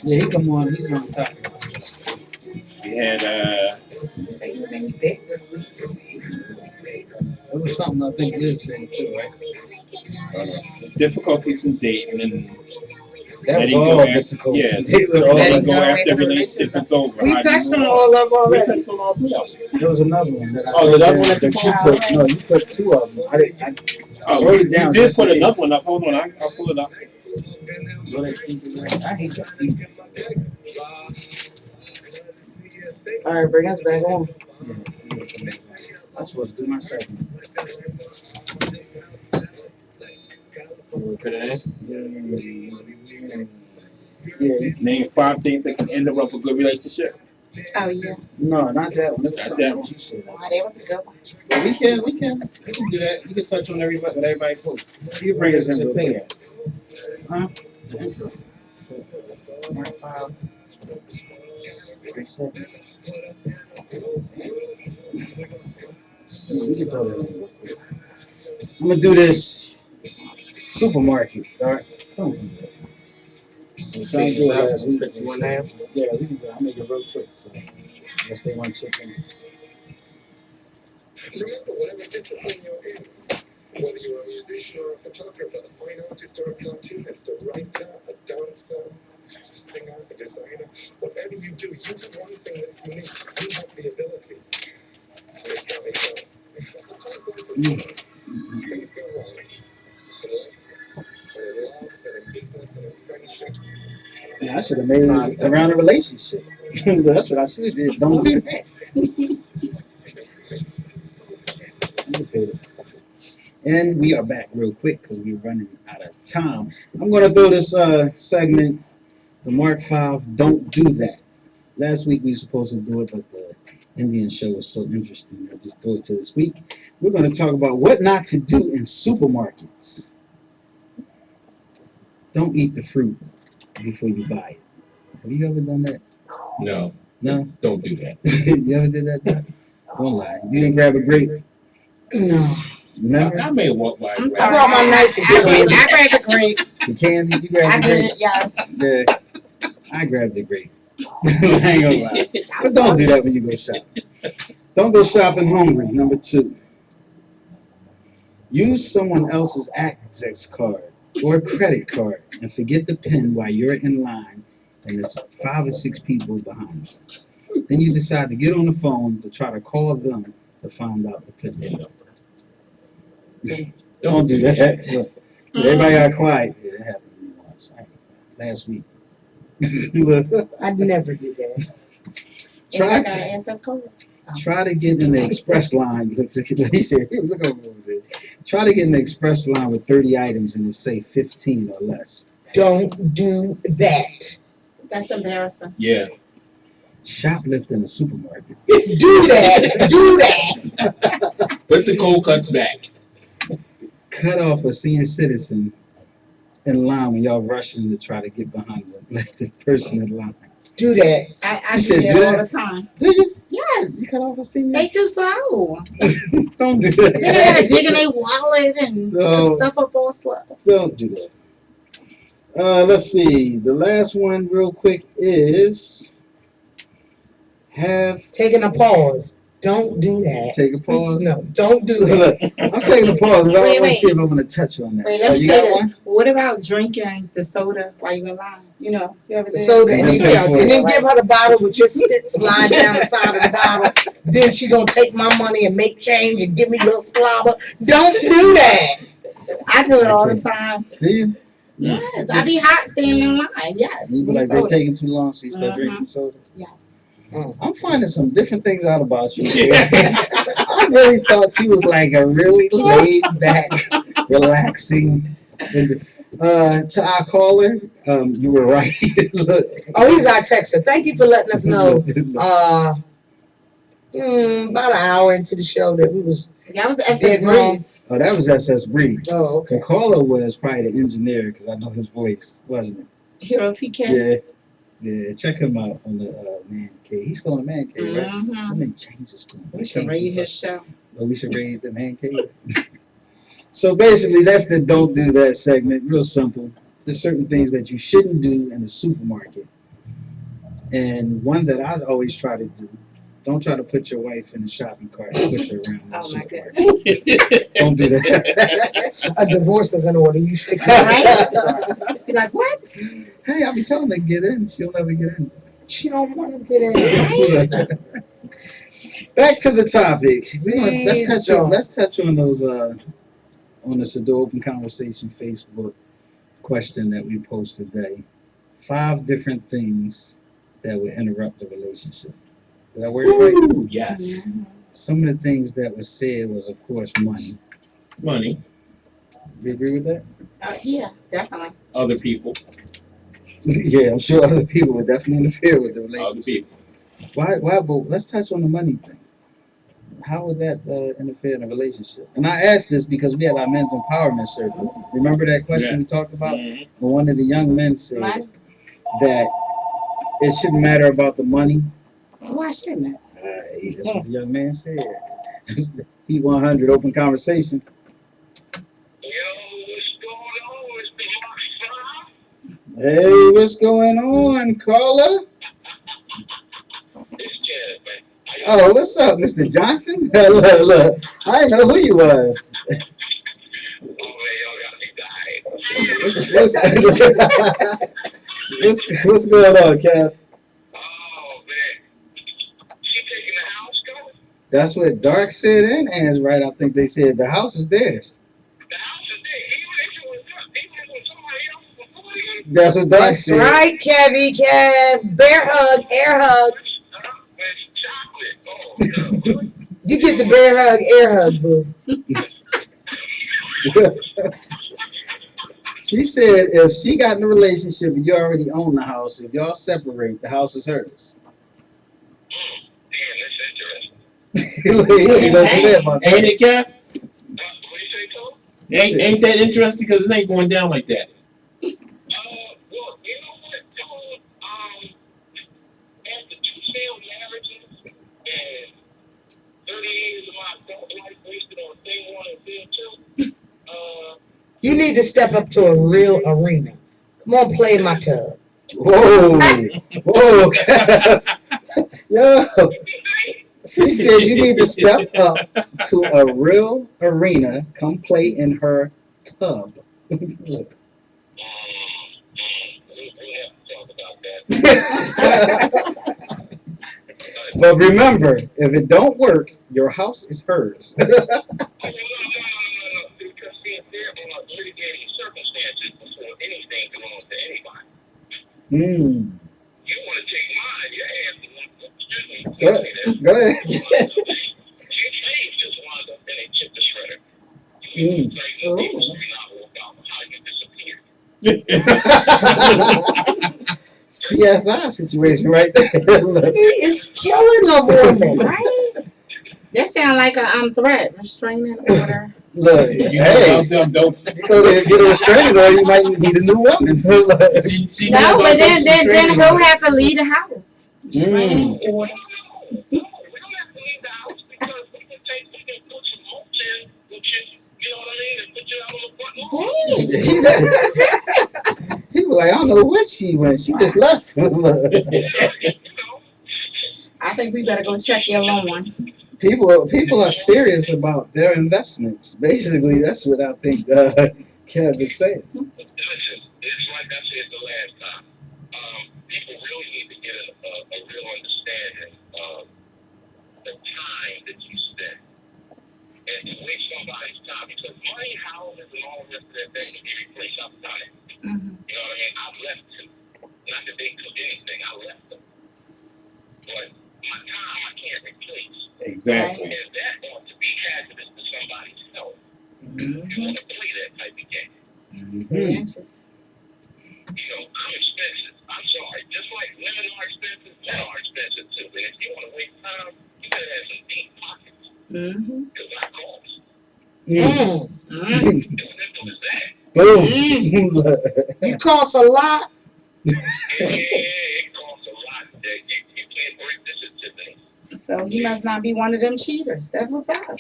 Yeah, he come on. He's on top. We had He was in thick this week. It was something I think Liz said too, right? difficulties in dating and That was letting all go after, difficult. yeah, They were all letting Letting go go after after the relationship is over. We How do you touched on move all of We already. touched on all three of them. There was another one that I Oh, put the other there one at the that you top? put. No, you put two of them. I didn't. Oh, wrote you it down did just put in case. another one up. Hold on, I'll pull it up. I hate your feet. All right, bring us back on. I'm supposed to do my segment. Yeah. Name 5 things that can interrupt a good relationship. Oh, yeah. No, not that one. It was Not something that else you said. Oh, that was a good one. But we can do that. We can touch on everybody, what everybody posts. You can bring us in real quick. Huh? Mark 5. We can tell that. I'm gonna do this supermarket. All right. Don't do that. I'm trying to do it last week. Put you on there. Yeah, we can do it. I'll make it real quick. So, unless they want chicken. Remember, whatever discipline you're in, whether you're a musician or a photographer, a fine artist or a cartoonist, a writer, a dancer, a singer, a designer, whatever you do, you have one thing that's unique. You have the ability to make that make sense. Sometimes life is hard. Things go wrong. In life, and in love, and in business, and in friendship. Yeah, I should have made it around a relationship. That's what I should have did. Don't do that. You feel it. And we are back real quick because we're running out of time. I'm going to throw this segment, the Mark 5, Don't Do That. Last week we were supposed to do it, but the Indian show was so interesting. I just threw it to this week. We're going to talk about what not to do in supermarkets. Don't eat the fruit before you buy it. Have you ever done that? No, No? don't do that. You ever did that? Doc? Don't lie. You didn't grab a grape? No. Never? I may walk by. I'm it. sorry. brought my knife and I grabbed the grape. The candy? You I grabbed the did grape? it, yes. Yeah. I grabbed the grape. I ain't gonna lie. But don't do that when you go shopping. Don't go shopping hungry. Number 2. Use someone else's access card or credit card and forget the PIN while you're in line and there's 5 or 6 people behind you. Then you decide to get on the phone to try to call them to find out the PIN. Don't do that. Look, everybody got quiet. Yeah, that happened to me once. Last week. Look, I never did that. try, I got an SS code. try to get in the express line. He said, look over there. Try to get in the express line with 30 items and it say 15 or less. Don't do that. That's embarrassing. Yeah. Shoplift in a supermarket. Do that. Do that. Put the cold cuts back. Cut off a senior citizen in line when y'all rushing to try to get behind the person in line. Do that. I You do said that do all that? the time. Do you? Yes. You cut off a senior? They too slow. Don't do Then they gotta that. dig in their wallet and put No. the stuff up all slow. Don't do that. Let's see. The last one, real quick, is Taking a pause. Don't do that. take a pause. No, don't do that. Look, I'm taking a pause. I Wait, want to wait. see if I'm going to touch on that. Wait, let me you say got this. one? What about drinking the soda while you in line? You know, you ever The did? soda, and That's then, right. and then give her the bottle with your spit slide down the side of the bottle. Then she gonna take my money and make change and give me a little slobber. Don't do that. I do it all the time. Do you? Yes, I be hot standing in line. Yes. You be need like, they're soda. taking too long, so you start Mhm. drinking soda. Yes. I'm finding some different things out about you. I really thought you was like a really laid back, relaxing. To our caller, you were right. Look. Oh, he's our texter. Thank you for letting us know. About an hour into the show that we was That was SS dead wrong. Breeze. Oh, that was SS Breeze. Oh, okay. The caller was probably the engineer because I know his voice, wasn't it? Hero TK. Yeah. Yeah, check him out on the Man Cave. He's still in the Man Cave, right? Mhm. So many changes going on. We should raid his show. Oh, we should raid the Man Cave. So basically, that's the don't do that segment. Real simple. There's certain things that you shouldn't do in the supermarket. And one that I always try to do, don't try to put your wife in the shopping cart and push her around in the Oh my supermarket. goodness. Don't do that. A divorce is in order. You stick Right? Be like, what? Hey, I'll be telling her to get in. She'll never get in. She don't want to get in. Back to the topic. Please Let's touch on those on the Sadior Open Conversation Facebook question that we posted today. 5 different things that would interrupt the relationship. Did I word it right? Ooh, yes. Some of the things that was said was, of course, money. Money. You agree with that? Yeah, definitely. Other people. Yeah, I'm sure other people would definitely interfere with the relationship. Other people. Why? But let's touch on the money thing. How would that interfere in a relationship? And I asked this because we had our men's empowerment circle. Remember that question we talked about? Mhm. And one of the young men said Money? that it shouldn't matter about the money. Why shouldn't it? That's what the young man said. P100 Open Conversation. Hey, what's going on, caller? Oh, what's up, Mr. Johnson? Look, I didn't know who you was. What's going on, Kev? That's what Dark said and Ann's right. I think they said the house is theirs. That's what Dark That's said. right, Kevy, Kev. Bear hug, air hug. You get the bear hug, air hug, boo. She said if she got in a relationship and you already own the house, if y'all separate, the house is hers. You know what I'm saying about that? Ain't it, Kev? Ain't that interesting? Because it ain't going down like that. You need to step up to a real arena. Come on, play in my tub. Whoa, whoa, yo. She said you need to step up to a real arena, come play in her tub. But remember, if it don't work, your house is hers. Mm. Go ahead. Mm. CSI situation right there. Look. He is killing a woman. Right? That sound like a threat, restraining order. Look, You know hey, about them, don't you go there and get a restraining order, you might need a new woman. she know No, about but those then restraining we'll orders. have to leave the house. Restraining order. He was like, I don't know where she went. She just left. I think we better go check your loan. People are serious about their investments. Basically, that's what I think Kev is saying. It's like I said the last time. People really need to get a real understanding of the time that you spend and to waste somebody's time, because money, houses, and all the rest of that thing can be replaced. I've done it. Mm-hmm. You know what I mean? I've left too. Not that they took anything. I left them. But my time I can't replace. Exactly. And that ought to be hazardous to somebody's health. You want to play that type of game. You know, I'm expensive. I'm sorry. Just like women are expensive, men are expensive too. And if you want to waste time, you better have some Mm-hmm. Because I cost. Mm. Mm-hmm. As simple as that. Boom. You cost a lot. Yeah, it costs a lot. That you can't break this into things. So he must not be one of them cheaters. That's what's up.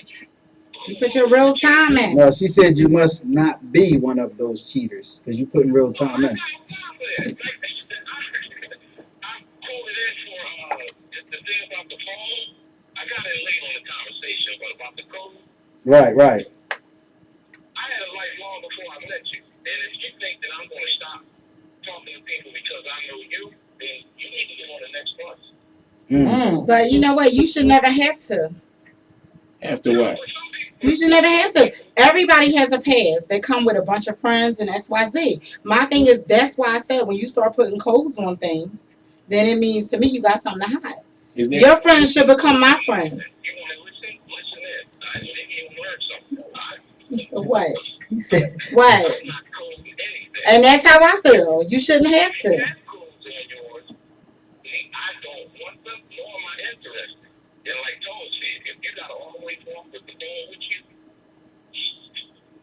You put your real time in. No, she said you must not be one of those cheaters because you putting real time in. I'm quoted in for the thing about the phone. I got it late on the conversation, but about the code, Right. I had a life long before I met you. And if you think that I'm going to stop talking to people because I know you, then you need to get on the next bus. But you know what? You should never have to. After what? You should never have to. Everybody has a past. They come with a bunch of friends and XYZ. My thing is, that's why I said when you start putting codes on things, then it means to me you got something to hide. Is it? Your friends should become my friends. You want to listen? Listen in. Maybe you'll learn something. What? He said, What? I'm not coding anything. And that's how I feel. You shouldn't have to. That codes on yours. I don't want them, nor am I interested. And like Toad said, if you got to always walk with the ball with you,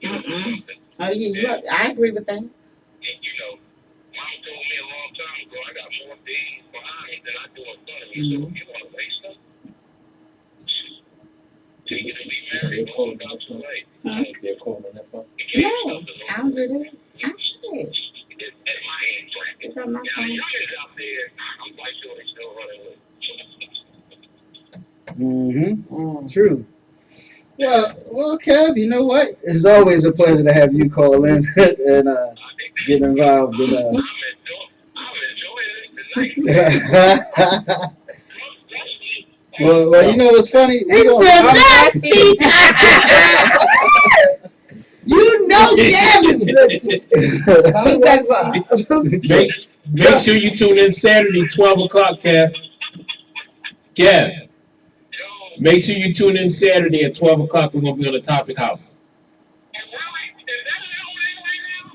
Mm-mm. Oh yeah, I agree with that. And, you know, Mom told me a long time ago, I got more days behind me than I do in front of me. So if you want to waste them, take it and be married. Don't look out too late. Is there a call on that phone? You can't No, stop the I don't do that. I should. At my age bracket. Pick up my Now, the phone. youngins out there, I'm quite sure they still running with. True. Well, Kev, you know what? It's always a pleasure to have you call in and get involved in I'm enjoying it tonight. Well, you know what's funny? He said nasty. You know Kevin's listening. Make sure you tune in Saturday, 12 o'clock, Kev. Kev, make sure you tune in Saturday at 12 o'clock. We're going to be on the Topic House.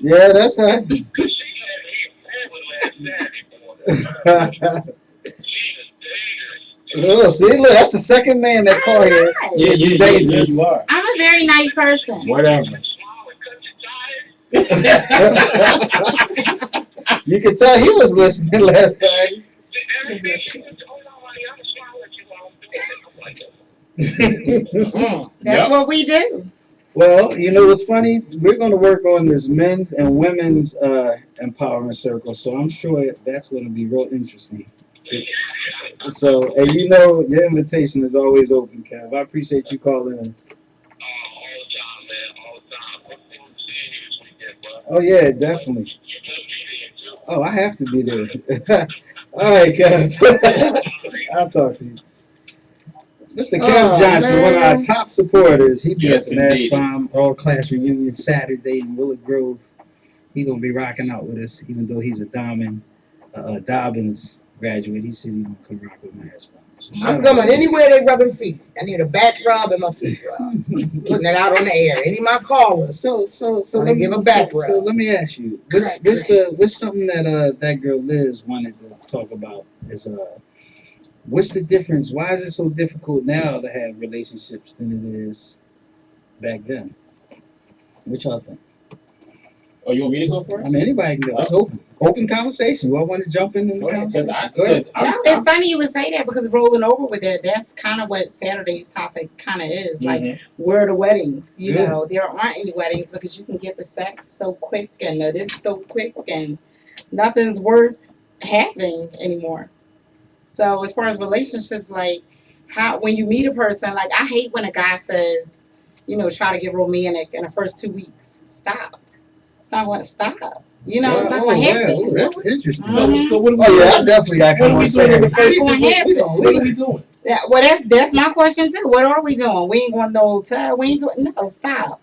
Yeah, that's right. Oh, see, look, that's the second man that called here. Yeah, Dangerous. you are. I'm a very nice person. Whatever. You can tell he was listening last time. That's what we do. Well, you know what's funny? We're going to work on this men's and women's empowerment circle, so I'm sure that's going to be real interesting. So, and you know, your invitation is always open, Kev. I appreciate you calling in. Oh, yeah, definitely. Oh, I have to be there. All right, Kev. I'll talk to you. Mr. Kev Johnson, one of our top supporters. He be at the NASPOM All Class Reunion Saturday in Willow Grove. He gonna be rocking out with us, even though he's a Dobbins graduate. He said he gonna come rock with NASPOM. I'm coming anywhere they rubbing feet. I need a back rub and my feet rub. Putting it out on the air. Any of my callers. So let me give a back rub. So let me ask you, what's something that that girl Liz wanted to talk about is what's the difference? Why is it so difficult now to have relationships than it is back then? What y'all think? Oh, you want me to go first? I mean, anybody can go. It's open. Open conversation. You all want to jump in the conversation? Go ahead. It's funny you would say that because rolling over with that, that's kind of what Saturday's topic kind of is. Like, where are the weddings? You know, there aren't any weddings because you can get the sex so quick and it is so quick and nothing's worth having anymore. So as far as relationships, like when you meet a person, like I hate when a guy says, you know, try to get romantic in the first 2 weeks. Stop. It's not going to stop. You know, it's not going to happen. Oh, that's interesting. So what are we Oh, doing? yeah, I definitely got What are we doing in the first 2 What weeks? What are we doing? Yeah, well, that's my question too. What are we doing? We ain't going to no hotel. We ain't doing no. Stop.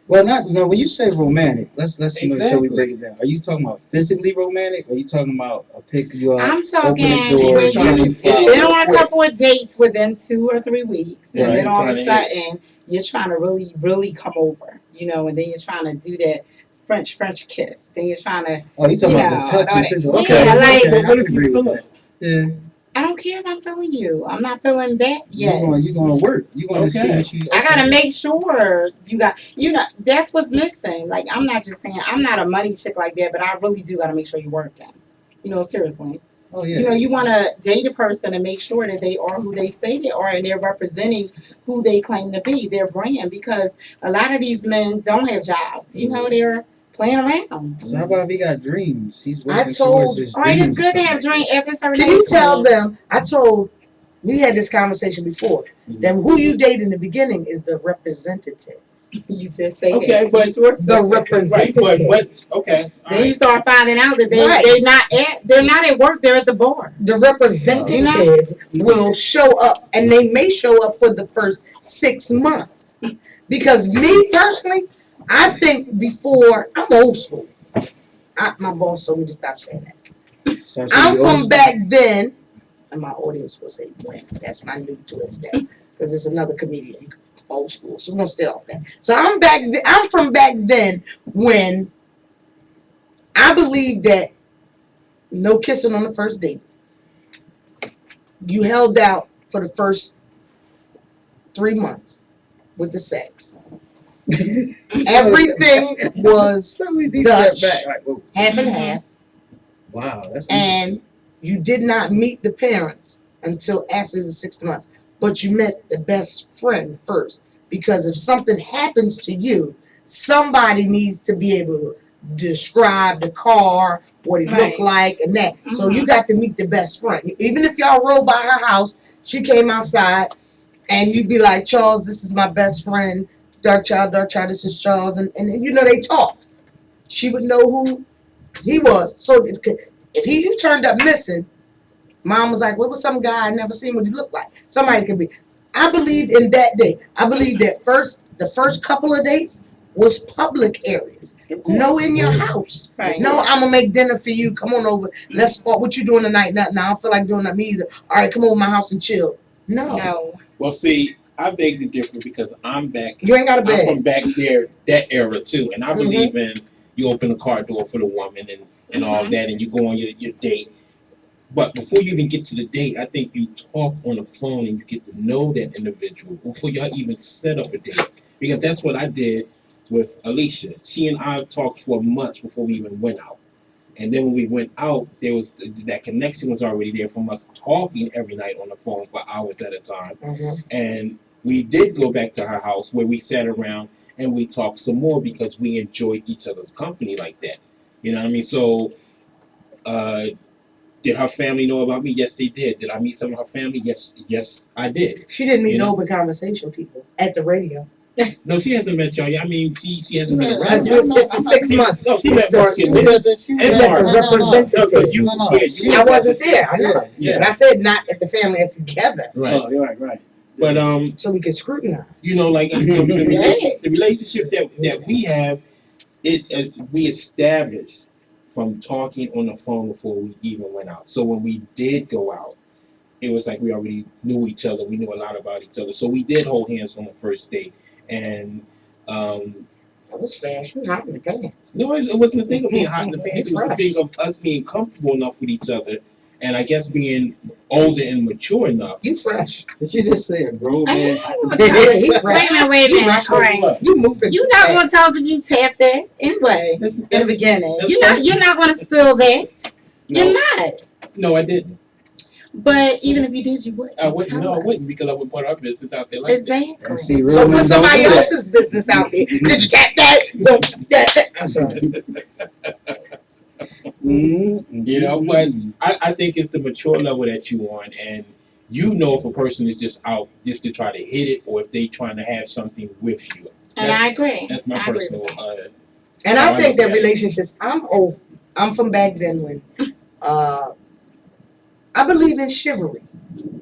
Well, when you say romantic, let's make sure we Exactly. break it down. Are you talking about physically romantic, or are you talking about a pick you up, I'm talking open the door, when give you you've flowers? been on a couple of dates within 2 or 3 weeks, and Right. then all of a Trying to sudden you're trying to really, really come over, you know, and then you're trying to do that French kiss. Then you're trying to. Oh, you talking about the touch and physical? Okay, Yeah, like- okay, I can agree with that. Yeah. I don't don't care if I'm feeling you. I'm not feeling that yet. You're gonna work. You're gonna see Okay. what you. I gotta make sure that's what's missing. Like, I'm not just saying I'm not a money chick like that, but I really do gotta make sure you're working. Seriously. Oh yeah. You want to date a person and make sure that they are who they say they are and they're representing who they claim to be, their brand. Because a lot of these men don't have jobs. They're playing around. So how about if he got dreams? He's I working told- towards his All right, dreams. it's good to have dreams after a certain Can you age tell point. them? We had this conversation before. That who you date in the beginning is the representative. You just say Okay, that. but The right, representative. but what? Okay. all Then you right. start finding out that Right. they're not at work, they're at the bar. The representative will show up, and they may show up for the first 6 months. Because me personally, I think before I'm old school. My boss told me to stop saying that. Stop saying I'm the old from stuff. back then, and my audience will say when. That's my new twist now, because it's another comedian, old school. So we're gonna stay off that. So I'm from back then when I believed that no kissing on the first date. You held out for the first 3 months with the sex. Everything was Dutch, half and half, Wow, that's and you did not meet the parents until after the 6 months. But you met the best friend first. Because if something happens to you, somebody needs to be able to describe the car, what it looked like, and that. So you got to meet the best friend. Even if y'all rode by her house, she came outside, and you'd be like, Charles, this is my best friend. Dark child, this is Charles. And they talked. She would know who he was. So if you turned up missing, mom was like, what was some guy I never seen what he looked like? Somebody could be. I believed in that day. I believe that the first couple of dates was public areas. No in your house. Right. No, I'm gonna make dinner for you. Come on over. Let's fuck. What you doing tonight? Nothing. I don't feel like doing nothing either. All right, come over to my house and chill. No. Well, see, I beg to differ because I'm back. You ain't got a I'm bed. from back there, that era too, and I believe in you open the car door for the woman and all that, and you go on your date. But before you even get to the date, I think you talk on the phone and you get to know that individual before y'all even set up a date. Because that's what I did with Alicia. She and I talked for months before we even went out. And then when we went out, there was that connection was already there from us talking every night on the phone for hours at a time. And we did go back to her house where we sat around and we talked some more because we enjoyed each other's company like that. You know what I mean? So, did her family know about me? Yes, they did. Did I meet some of her family? Yes, I did. She didn't meet the open conversation people at the radio. No, she hasn't met y'all yet. I mean, she hasn't been around. It's the 6 months. No, she met Start- she It's at the representative. I wasn't there. I know. Yeah. But I said not at the family are together. Right. Oh, you're right. But So we can scrutinize. like the relationship that we have, we established from talking on the phone before we even went out. So when we did go out, it was like we already knew each other. We knew a lot about each other. So we did hold hands on the first date. And That was fast. You hot in the pants. no, it wasn't a thing of being hot in the pants. It was a thing of us being comfortable enough with each other, and I guess being older and mature enough. You fresh. Did you just say a grown man? He fresh. Wait a minute. All right. You moving. You're not going to tell us if you tapped that anyway in the beginning. You're not going to spill that. No, You're not. no, I didn't. But even if you did, you wouldn't. I wouldn't. tell No, I us. wouldn't because I wouldn't put our business out there like that. Exactly. See, real So men put don't somebody do that. else's business out there. Did you tap that? No. That's right. You know, but I think it's the mature level that you on, and you know if a person is just out just to try to hit it, or if they trying to have something with you. And I agree. That's my I agree personal. with that. And I I think look that at it. relationships, I'm from back then when I believe in chivalry.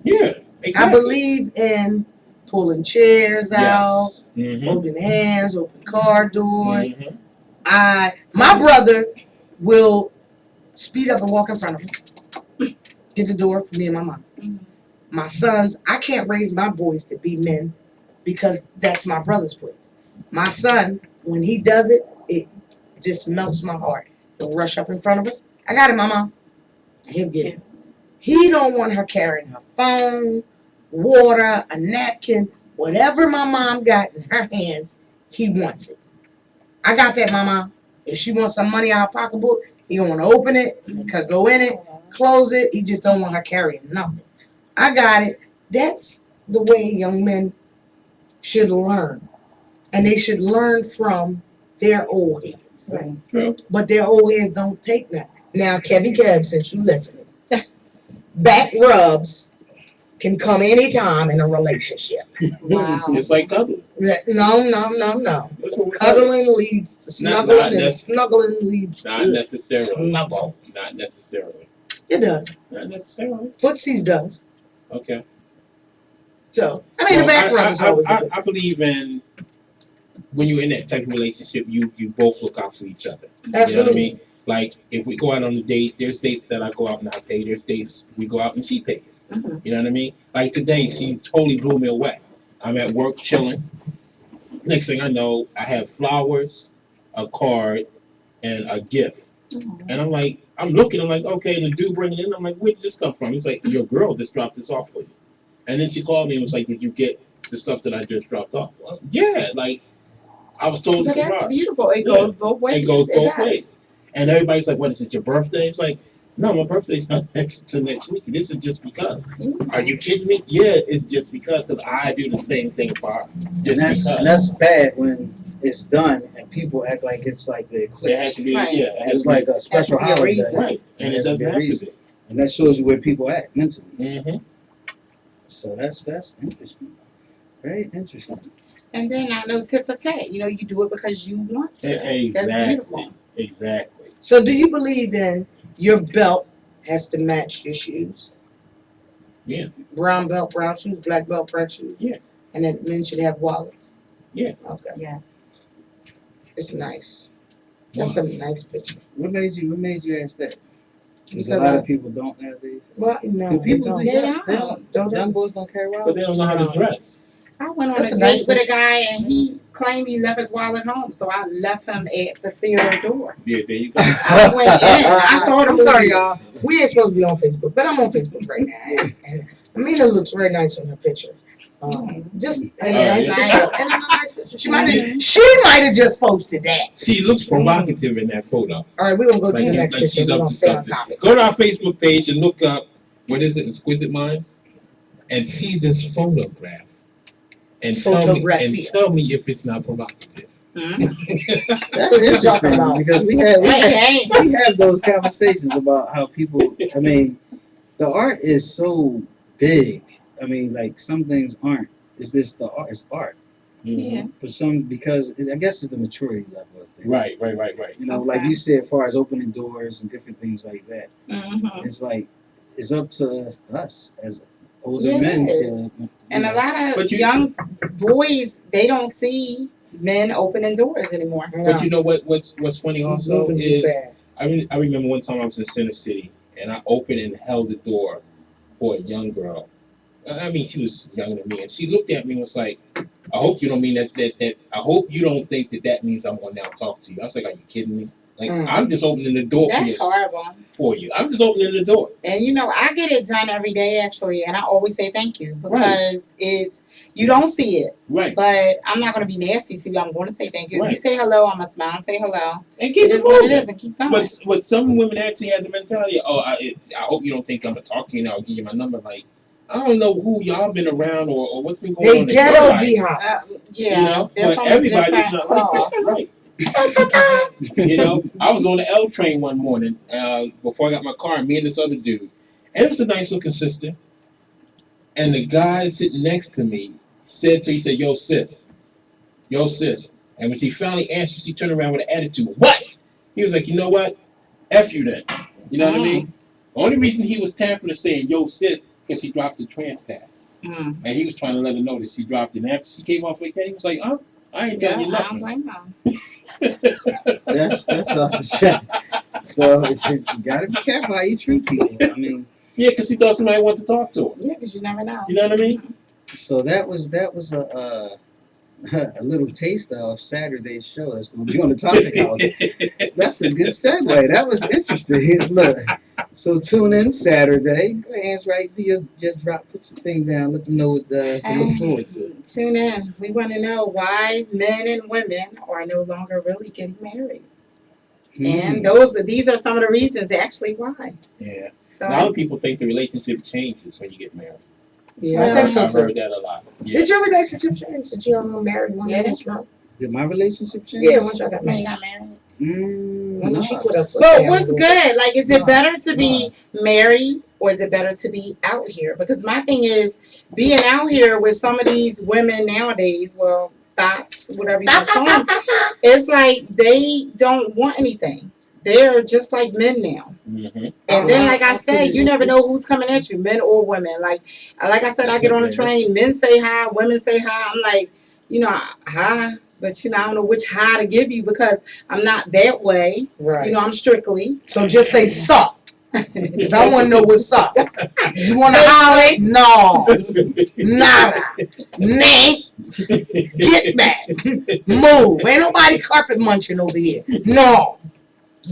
Yeah, exactly. I believe in pulling chairs out, Yes. Mhm. holding hands, open car doors. Mhm. My brother will speed up and walk in front of us. Get the door for me and my mom. Mhm. My sons, I can't raise my boys to be men because that's my brother's place. My son, when he does it, it just melts my heart. He'll rush up in front of us. I got it, Mama. He'll get it. He don't want her carrying her phone, water, a napkin, whatever my mom got in her hands, he wants it. I got that, mama. If she wants some money out of her pocketbook, he don't want to open it, make her go in it, close it. He just don't want her carrying nothing. I got it. That's the way young men should learn. And they should learn from their old heads. True. But their old heads don't take nothing. Now, Kevin Kev, since you listening, back rubs can come anytime in a relationship. Wow. It's like cuddling. No. Cuddling leads to snuggling, and snuggling leads Not to necessarily. snuggle. Not necessarily. It does. Not necessarily. Footsies does. Okay. So, I mean, the back rub is always a good I believe in when you're in that type of relationship, you both look out for each other. Absolutely. You know what I mean? Like, if we go out on a date, there's dates that I go out and I pay. There's dates we go out and she pays. Mm-hmm. You know what I mean? Like today, she totally blew me away. I'm at work chilling. Next thing I know, I have flowers, a card, and a gift. Mm-hmm. And I'm like, I'm looking, I'm like, okay, and the dude bringing it in, I'm like, where did this come from? He's like, your girl just dropped this off for you. And then she called me and was like, did you get the stuff that I just dropped off? Well, yeah, like, I was told But to that's surprise. beautiful. It Yeah. goes both ways. It goes both does. ways. And everybody's like, what is it, your birthday? It's like, no, my birthday's not next week. This is just because. Mm-hmm. Are you kidding me? Yeah, it's just because I do the same thing for her. Just And that's bad when it's done and people act like it's like the It has eclipse. to be, Right. yeah, it has It's to like a special Has to be a holiday. reason. right. And it Has to doesn't be a have to reason. be. And that shows you where people act mentally. Mm-hmm. So that's interesting. Very interesting. And then not no tit for tat. You know, you do it because you want to. That's Exactly. beautiful. Exactly. So, do you believe in your belt has to match your shoes? Yeah. Brown belt, brown shoes, black belt, black shoes? Yeah. And then men should have wallets? Yeah. Okay. Yes. It's nice. That's a nice picture. What made you ask that? Because a Because lot I- of people don't have these. Well, no, Do people they do don't. They that? don't. Don't Young boys don't carry But wallets. they don't know how to dress. I went on That's a a nice date with a picture. guy and he claimed he left his wallet home, so I left him at the theater door. Yeah, there you go. I went in. I saw the I'm sorry, movie. y'all. We ain't supposed to be on Facebook, but I'm on Facebook right now. And Amina looks very nice on her picture. Just and a nice Yeah. picture. And a nice picture. She might have just posted that. She looks provocative in that photo. All right, we're gonna go to Like- the next like picture. she's We're up gonna to stay on something. topic. Go to our Facebook page and look up, what is it, Exquisite Minds? And see this photograph. And Photographia. tell me if it's not provocative. Hmm? That's interesting because we have those conversations about how people. I mean, the art is so big. I mean, like some things aren't. It's just the art. It's art. Yeah. For some, because I guess it's the maturity level of things. Right. You know, like you said, as far as opening doors and different things like that, Mm-hmm. it's like it's up to us as older Yeah, men it to. is. you And know. a lot But of you- young boys, they don't see men opening doors anymore. But you know what's funny also Moving too is fast. I remember one time I was in Center City and I opened and held the door for a young girl. I mean, she was younger than me, and she looked at me and was like, "I hope you don't mean that. I hope you don't think that means I'm going to now talk to you." I was like, "Are you kidding me? Like, I'm just opening the door That's horrible. for you. I'm just opening the door." And you know, I get it done every day actually, and I always say thank you because it's you don't see it, Right. but I'm not going to be nasty to you. I'm going to say thank you. If you Right. say hello, I'm gonna smile and say hello. And keep It it is what it moving. is, and keep going. But some women actually have the mentality, I hope you don't think I'm gonna talk to you now. I'll give you my number. Like, I don't know who y'all been around or what's been going They on. in ghetto your life, beehives. Yeah, you know, they're but from a everybody's different not like cloth. that, right? You know, I was on the L train one morning before I got my car, me and this other dude, and it was a nice looking sister. And the guy sitting next to me said to, he said, yo sis. And when she finally answered, she turned around with an attitude. What? He was like, you know what? F you then. You know what I mean? The only reason he was tapping her saying, yo sis, because she dropped the trans pass. Mm. And he was trying to let her know that she dropped it. And after she came off like that, he was like, oh, I ain't Yeah, telling you I don't nothing. blame them. That's all the shit. So you gotta be careful how you treat people. I mean, Yeah, because he thought somebody wanted to talk to her. Yeah, because you never know. You know what I mean? so that was a little taste of Saturday's show that's going to be on the topic house. That's a good segue. That was interesting. Look, so tune in Saturday. Go ahead, hands right. Do your drop. Put your thing down. Let them know what to look forward to. Tune in. We want to know why men and women are no longer really getting married. And these are some of the reasons actually why. Yeah. So A lot of people think the relationship changes when you get married. Yeah, I think so I've too. heard that a lot. Yeah. Did your relationship change since you're married one Yeah, in that's this room? Did my relationship change? Yeah, once y'all got when you married. got married. I know she Nah. put her foot But down what's a little bit. good? Like, is it better to be married or is it better to be out here? Because my thing is being out here with some of these women nowadays, well, thoughts, whatever you want to call them, it's like they don't want anything. They're just like men now. Mm-hmm. And then, like I I'll said, put it you never like know this. who's coming at you, men or women. Like I said, I get on the train, men say hi, women say hi. I'm like, hi, but I don't know which hi to give you because I'm not that way. Right. I'm strictly. So just say suck. Because I want to know what's up. You want to holler? No. Nada. Nay. Get back. Move. Ain't nobody carpet munching over here. No.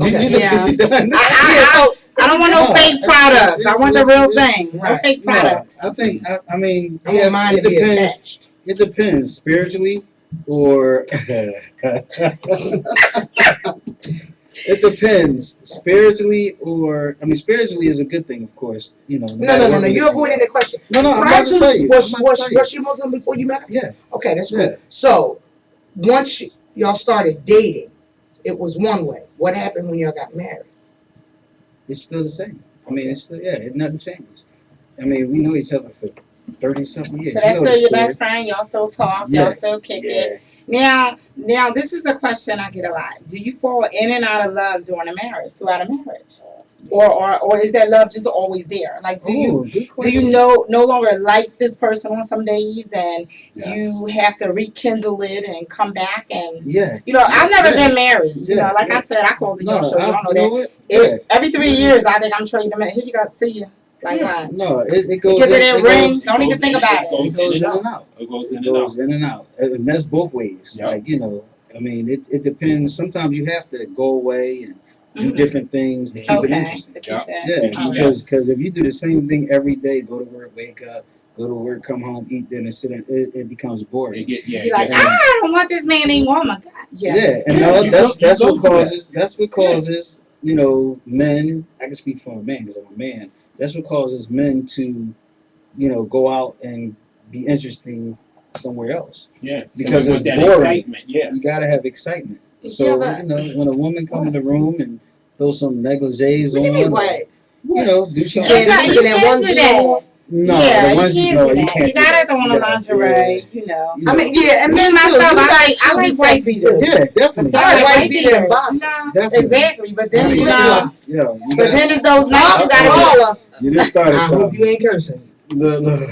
Okay. Yeah. Yeah, I don't want no fake products. I want the real thing. No Right. fake No, products. I think I mean I want mine it to be depends. attached. It depends spiritually or it depends spiritually or spiritually is a good thing, of course. No. You avoided the question. No, I'm Prior about to tell you. was she Muslim before you met her? Yeah. Okay, that's cool. Yeah. So once y'all started dating, it was one way. What happened when y'all got married? It's still the same. It's still nothing changed. We know each other for 30-something years. So that's You know still the your story. best friend. Y'all still talk. Yeah. Y'all still kick it. Now, this is a question I get a lot. Do you fall in and out of love throughout a marriage? Or is that love just always there? Like, do you no longer like this person on some days and you have to rekindle it and come back and I've never been married. Like I said, I called the girl show. Y'all know that. Every 3 years, I think I'm trading them. Here you go, see you. Like why? No, it goes. Because it in, didn't ring. Don't even think about it. It goes in and out. It goes It in and out. goes in and out, and that's both ways. Yep. It depends. Sometimes you have to go away and do different things to keep it interesting. To keep that. Yeah, because if you do the same thing every day, go to work, wake up, go to work, come home, eat dinner, sit in, it becomes boring. You're like, I don't want this man anymore. Oh my God. Yeah, and that's what causes men. I can speak for a man because I'm a man. That's what causes men to, go out and be interesting somewhere else. Yeah, because it's that boring. excitement. Yeah, You gotta have excitement. So when a woman come in the room and throw some negligees What on, you mean what? do something. You can't You do that can't do that. No, Yeah, the ones you can't do that. You gotta throw on a lingerie, and Me men myself, too. You guys I like white sexy beaters. too. Yeah, definitely. See, I like white white beater and beaters, boxes. Definitely. Exactly, but then You but got- then it's those nights you gotta Paula, you just started I hope something. you ain't cursing. Look.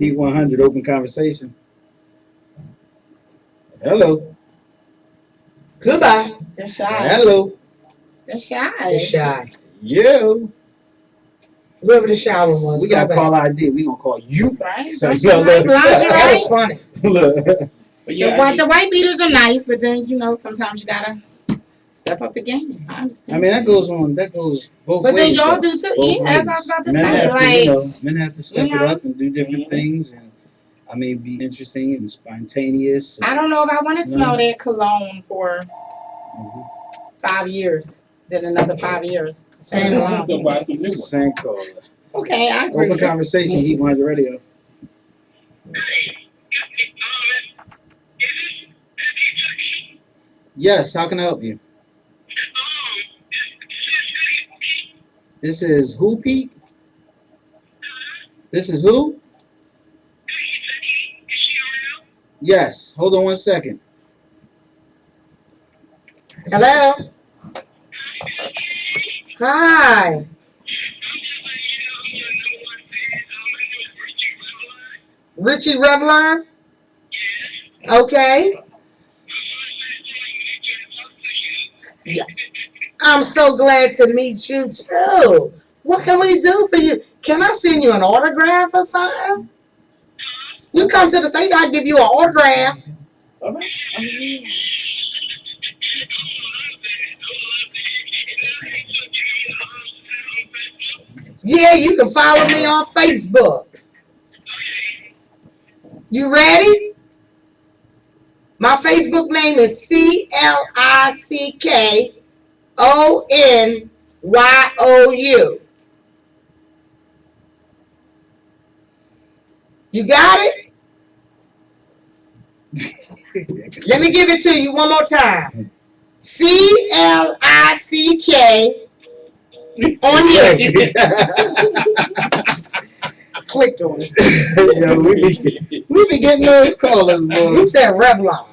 Heat 100 open conversation. Hello. Goodbye. They're shy. Hello. They're shy. You're shy. Yo. Whoever the shy one was. We got go call back. ID. We gonna call you. Right? So, Don't yo, you like look. That lingerie? was funny. Look. but yeah, The white beaters are nice, but then sometimes you gotta step up the game. I understand. That goes both But ways. then y'all though. do too. Both Yeah, as I was ways. about to Men say, have like men have to step it up and do different things and be interesting and spontaneous. I don't know if I want to smell that cologne for Mhm. 5 years, then another 5 years. Same cologne. so buy some new ones. Same call. Okay, I agree. Open conversation. Heat 100 radio. Yes. How can I help you? This is who, Pete? This is who? Yes. Hold on one second. Hello? Hi. Richie Revlon? Okay. Yeah. I'm so glad to meet you too. What can we do for you? Can I send you an autograph or something? You come to the station, I'll give you an autograph. All right. Yeah, you can follow me on Facebook. You ready? My Facebook name is CLICKONYOU. You got it? Let me give it to you one more time. CLICK on you. Clicked on it. Yo, we be getting those callers, boy. You said Revlon.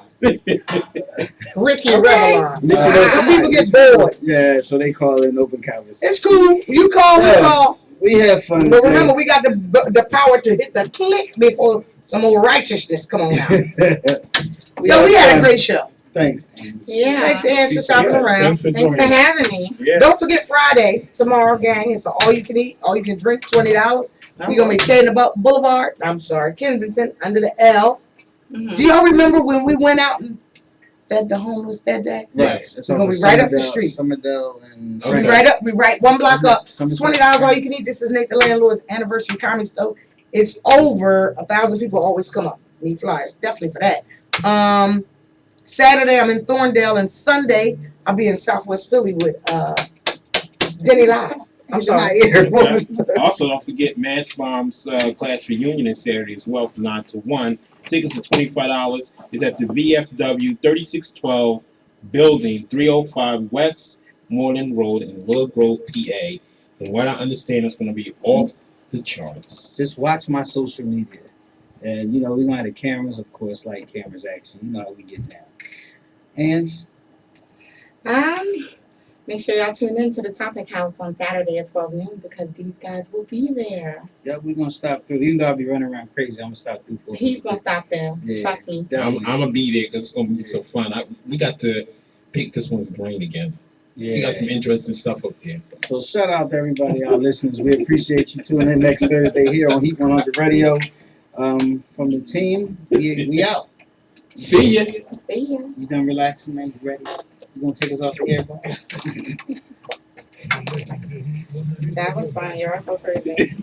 Ricky Revlon. Some people get bored. Yeah, so they call in open conversation. It's cool. You call, we call. We have fun. But remember, we got the power to hit the click before some more righteousness come on out. We had a great show. Thanks. Yeah. Thanks, Ann, for shopping around. Thanks for having me. Yeah. Don't forget Friday, tomorrow, gang. It's all you can eat, all you can drink, $20. We're going to be Kennebunk Boulevard. I'm sorry, Kensington, under the L. Mm-hmm. Do y'all remember when we went out and fed the homeless that day? Right. Yes. We're going to be right up the street. Summerdale and Okay. We right one block up. It's Somerset. $20 all you can eat. This is Nate the Landlord's anniversary comedy store. It's over 1,000 people always come up. Need flyers. Definitely for that. Saturday I'm in Thorndale, and Sunday I'll be in Southwest Philly with Denny Live. I'm sorry. Also, don't forget Mass Farm's class reunion is Saturday as well from 9 to 1. Tickets are $25. It's at the VFW 3612 Building, 305 West Moreland Road in Willow Grove, PA. From what I understand, it's going to be off the charts. Just watch my social media. And, we're going to have the cameras, of course, like cameras action. You know how we get down. And Make sure y'all tune in to the Topic House on Saturday at 12 noon because these guys will be there. yeah, we're going to stop through. Even though I'll be running around crazy, I'm going to stop through. For He's going to stop there. Yeah, Trust me. I'm definitely. going to be there because it's going to be so fun. We got to pick this one's brain again. We got some interesting stuff up there. So shout out to everybody, our listeners. We appreciate you tuning in next Thursday here on Heat 100 Radio. From the team, we out. See ya. See ya. You done relaxing, man? You ready? You gonna take us off the air, bro? That was fun. You're so crazy.